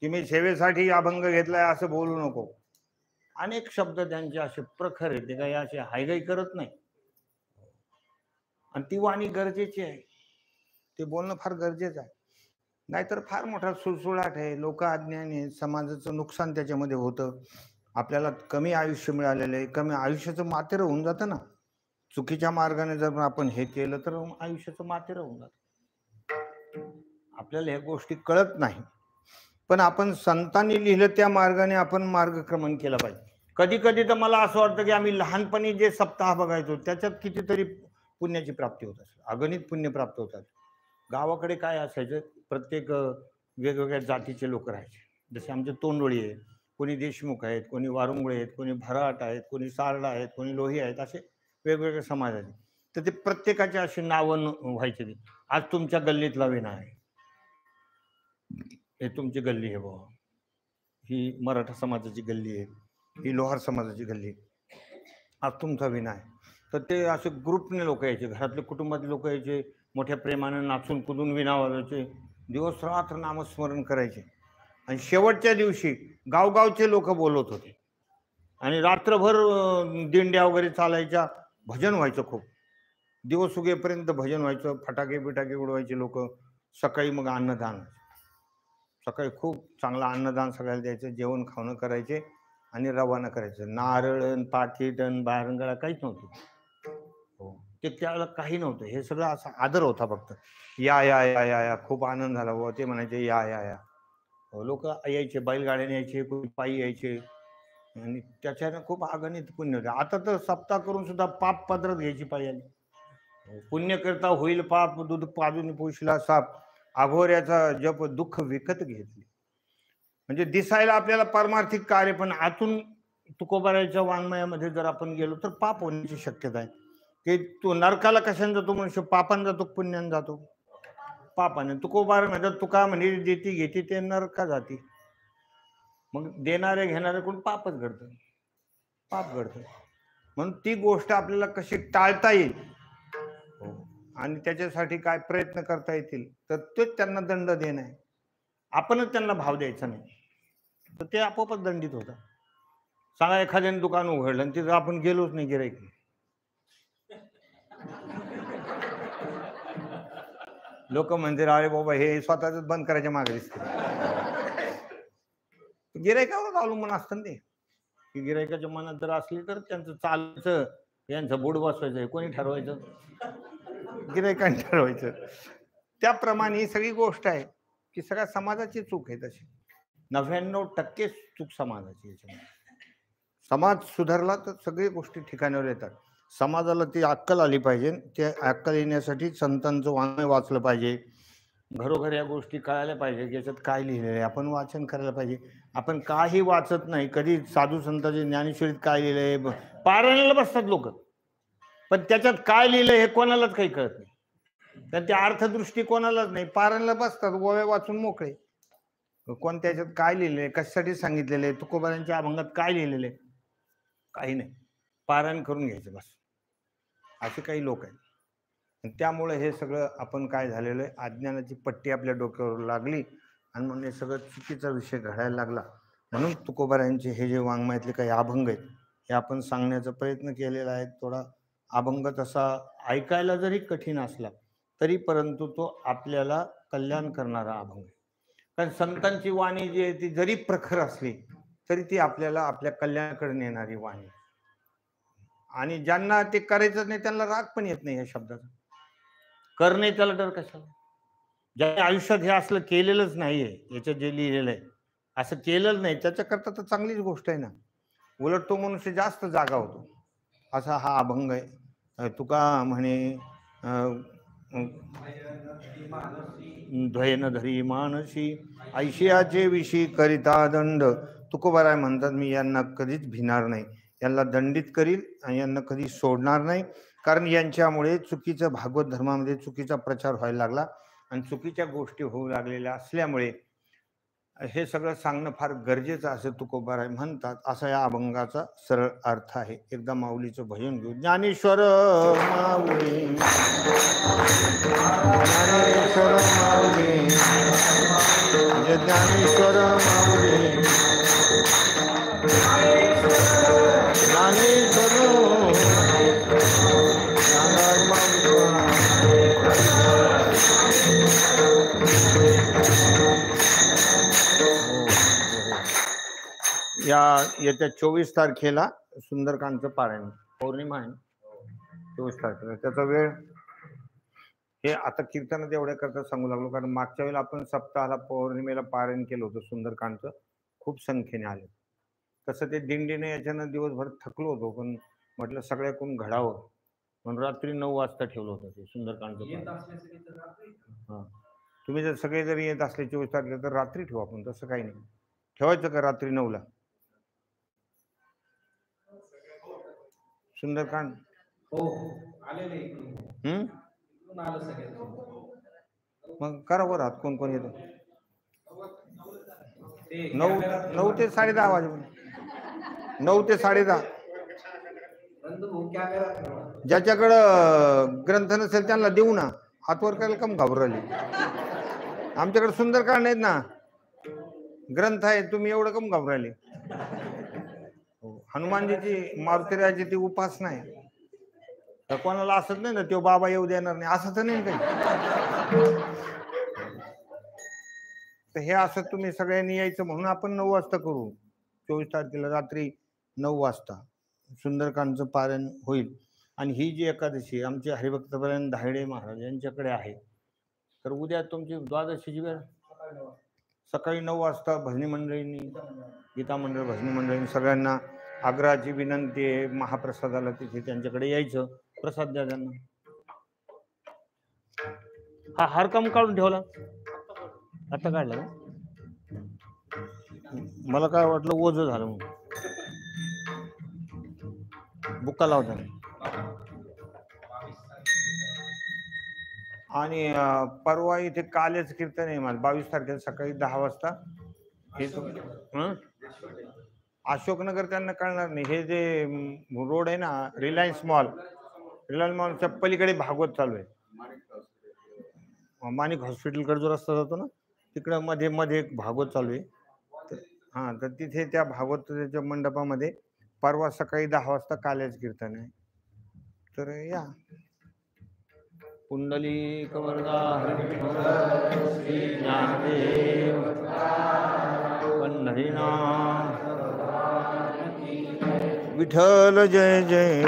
की मी सेवेसाठी अभंग घेतलाय असं बोलू नको. अनेक शब्द त्यांचे असे प्रखर आहेत, ते काही असे हायगाई करत नाही. आणि ती वाणी गरजेची आहे, ते बोलणं फार गरजेचं आहे. नाहीतर फार मोठा सुळसुळाट आहे, लोक अज्ञानी आहेत, समाजाचं नुकसान त्याच्यामध्ये होतं. आपल्याला कमी आयुष्य मिळालेलं आहे, कमी आयुष्याचं मातेरं होऊन जातं ना. चुकीच्या मार्गाने जर आपण हे केलं तर आयुष्याचं मातेरं होऊन जातं. आपल्याला ह्या गोष्टी कळत नाही, पण आपण संतांनी लिहिलं त्या मार्गाने आपण मार्गक्रमण केलं पाहिजे. कधी कधी तर मला असं वाटतं की आम्ही लहानपणी जे सप्ताह बघायचो त्याच्यात कितीतरी पुण्याची प्राप्ती होत असेल, अगणित पुण्य प्राप्त होतात. गावाकडे काय असायचं, प्रत्येक वेगवेगळ्या जातीचे लोक राहायचे. जसे आमचे तोंडोळी आहेत, कोणी देशमुख आहेत, कोणी वारुंगळे आहेत, कोणी भराट आहेत, कोणी सारडा आहेत, कोणी लोही आहेत, असे वेगवेगळे समाज आहेत. तर ते प्रत्येकाचे अशी नावं व्हायचे. आज तुमच्या गल्लीतला विना आहे, हे तुमची गल्ली आहे बाबा, ही मराठा समाजाची गल्ली आहे, ही लोहार समाजाची गल्ली आहे, आज तुमचा विना आहे. तर ते असे ग्रुपने लोक यायचे, घरातले कुटुंबातले लोक यायचे, मोठ्या प्रेमानं नाचून कुदून विना वाजवायचे, दिवस रात्र नामस्मरण करायचे. आणि शेवटच्या दिवशी गावगावचे लोक बोलत होते आणि रात्रभर दिंड्या वगैरे चालायच्या, भजन व्हायचं खूप, दिवस उगेपर्यंत भजन व्हायचं, फटाके बिटाके उडवायचे लोक. सकाळी मग अन्नदान, सकाळी खूप चांगलं अन्नदान सगळ्याला द्यायचं, जेवण खावणं करायचे आणि रवाना करायचं. नारळ पाकिट बारंगळा काहीच नव्हतं. हो, ते त्यावेळेला काही नव्हतं, हे सगळं असा आदर होता फक्त. या या या या या, खूप आनंद झाला बाबा, ते म्हणायचे या या या. लोक यायचे, बैलगाड्याने यायचे, कोणी पायी यायचे आणि त्याच्यानं खूप अगणित पुण्य होते. आता तर सप्ताह करून सुद्धा पाप पदरात घ्यायची पायी आली. पुण्य करता होईल पाप, दूध पाजून पोषला साप, अघोऱ्याचा जप दुःख विकत घेतली. म्हणजे दिसायला आपल्याला पारमार्थिक कार्य, पण आतून तुकोबाराच्या वाङ्मयामध्ये जर आपण गेलो तर पाप होण्याची शक्यता आहे. की तो नरकाला कशाने जातो मनुष्य? पापाने जातो, पुण्याने जातो? पापाने. तुकोबार म्हणतात, तुका म्हणे देती घेती ते नरका जाती. मग देणारे घेणाऱ्याकडून पापच घडतं, पाप घडतं. म्हणून ती गोष्ट आपल्याला कशी टाळता येईल आणि त्याच्यासाठी काय प्रयत्न करता येतील, तर तेच त्यांना दंड देणं आहे. आपणच त्यांना भाव द्यायचा नाही, तर ते आपोआपच दंडित होतं. सांगा एखाद्याने दुकान उघडलं आणि तिथं आपण गेलोच नाही, गिऱ्हाईक, लोक म्हणतील अरे बाबा हे स्वतःच बंद करायच्या मागे दिसते. गिऱ्हाईकावर अवलंबून असतं ते, की गिऱ्हाईकाच्या मनात जर असली तर त्यांचं चालायचं, यांचं बोर्ड बसवायचं, कोणी ठरवायचं? गिऱ्हाईकाने ठरवायचं. त्याप्रमाणे ही सगळी गोष्ट आहे की सगळ्या समाजाची चूक आहे. तशी 99% चूक समाजाची. याच्यामध्ये समाज सुधारला तर सगळी गोष्टी ठिकाणावर येतात. समाजाला ती अक्कल आली पाहिजे, त्या अक्कल येण्यासाठी संतांचं वाङ्मय वाचलं पाहिजे, घरोघर या गोष्टी कळायला पाहिजे की याच्यात काय लिहिलेलं आहे, आपण वाचन करायला पाहिजे. आपण काही वाचत नाही, कधी साधू संतांचे ज्ञानेश्वरीत काय लिहिलंय, पारायणाला बसतात लोक, पण त्याच्यात काय लिहिलंय हे कोणालाच काही कळत नाही. तर त्या अर्थदृष्टी कोणालाच नाही, पारायणाला बसतात, गोव्या वाचून मोकळे. कोण त्याच्यात काय लिहिलंय, कशासाठी सांगितलेलं आहे, तुकोबारांच्या अभंगात काय लिहिलेलं आहे, काही नाही, पारायण करून घ्यायचं बस. असे काही लोक आहेत. त्यामुळे हे सगळं आपण काय झालेलं आहे, अज्ञानाची पट्टी आपल्या डोक्यावर लागली आणि म्हणून हे सगळं चुकीचा विषय घडायला लागला. म्हणून तुकोबारांचे हे जे वाङ्मयातले काही अभंग आहेत हे आपण सांगण्याचा प्रयत्न केलेला आहे. थोडा अभंग तसा ऐकायला जरी कठीण असला तरी परंतु तो आपल्याला कल्याण करणारा अभंग आहे. कारण संतांची वाणी जी आहे ती जरी प्रखर असली तरी ती आपल्याला आपल्या कल्याणाकडे नेणारी वाणी. आणि ज्यांना ते करायचं नाही त्यांना राग पण येत नाही या शब्दाचा. कर नाही त्याला डर कशाला? ज्या आयुष्यात हे असलं केलेलंच नाहीये, याच्यात जे लिहिलेलं आहे असं केलेलं नाही, त्याच्याकरता तर चांगलीच गोष्ट आहे ना. उलट तो मनुष्य जास्त जागा होतो. असा हा अभंग आहे. तुका म्हणे ध्वयन धरी मानसी ऐशियाचे विषयी करिता दंड. तुकोबाराय म्हणतात मी यांना कधीच भिणार नाही, यांना दंडित करील आणि यांना कधी सोडणार नाही. कारण यांच्यामुळे चुकीचं भागवत धर्मामध्ये चुकीचा प्रचार व्हायला लागला आणि चुकीच्या गोष्टी होऊ लागलेल्या असल्यामुळे हे सगळं सांगणं फार गरजेचं असं तुकोबाराय म्हणतात. असा या अभंगाचा सरळ अर्थ आहे. एकदा माऊलीचं भजन घेऊ. ज्ञानेश्वर माऊली, ज्ञानेश्वर माऊली, ज्ञानेश्वर माऊली, ज्ञानेश्वर या येत्या 24 तारखेला सुंदरकांडचं पारायण, पौर्णिमा आहे 24 तारखेला. त्याचा वेळ हे आता कीर्तनात एवढ्या करता सांगू लागलो, कारण मागच्या वेळेला आपण सप्ताहाला पौर्णिमेला पारायण केलं होतं सुंदरकांडचं, खूप संख्येने आले. तसं ते दिंडीने याच्यानं दिवसभर थकलो होतो, पण म्हटलं सगळ्याकडून घडावं म्हणून रात्री 9 वाजता ठेवलं होतं ते सुंदरकांडचं. हां, तुम्ही जर सगळे जरी येत असले 24 तारखेला तर रात्री ठेवू आपण, तसं काही नाही. ठेवायचं का रात्री 9ला सुंदरकांड? हो आलेले इकडून आलं सगळं. मग करा वर हात. कोण कोण येतं? 9 ते 10:30 वाजेपर्यंत. 9 ते 10:30. ज्याच्याकडं ग्रंथ नसेल त्यांना देऊ ना. हातवर करायला कम घाबरले. आमच्याकडे सुंदरकांड नाहीत ना, ग्रंथ आहे. तुम्ही एवढं कम घाबरले? हनुमानजीची मारुतीरायाची ती उपासना आहे. तर कोणाला असत नाही ना, तो बाबा येऊ देणार नाही असं तर नाही काही. तर हे असं तुम्ही सगळ्यांनी यायचं म्हणून आपण 9 वाजता करू. 24 तारखेला रात्री 9 वाजता सुंदरकांडचं पारायण होईल. आणि ही जी एकादशी आमचे हरिभक्तपरायण धायडे महाराज यांच्याकडे आहे, तर उद्या तुमची द्वादशीची वेळ सकाळी 9 वाजता भजनी मंडळींनी, गीता मंडळ, भजनी मंडळींनी सगळ्यांना आग्रहाची विनंती आहे, महाप्रसादाला तिथे त्यांच्याकडे यायचं, प्रसाद द्या त्यांना. हा हरकम काढून ठेवला आता काढला ना? मला काय वाटलं ओझं झालं म्हणून बुक्का लावता. आणि परवा इथे कालच कीर्तन आहे माझं 22 तारखेला सकाळी 10 वाजता. हे अशोकनगर त्यांना कळणार नाही. हे जे रोड आहे ना, रिलायन्स मॉलच्या पलीकडे भागवत चालू आहे. माणिक हॉस्पिटलकडे जो रस्ता जातो ना, तिकडं मध्ये एक भागवत चालू आहे. हां, तर तिथे त्या भागवताच्या मंडपामध्ये परवा सकाळी 10 वाजता काल्याच कीर्तन आहे. तर या. पुंडलिक वरदा श्री ज्ञानदेव पंढरीनाथ विठ्ठल जय जय.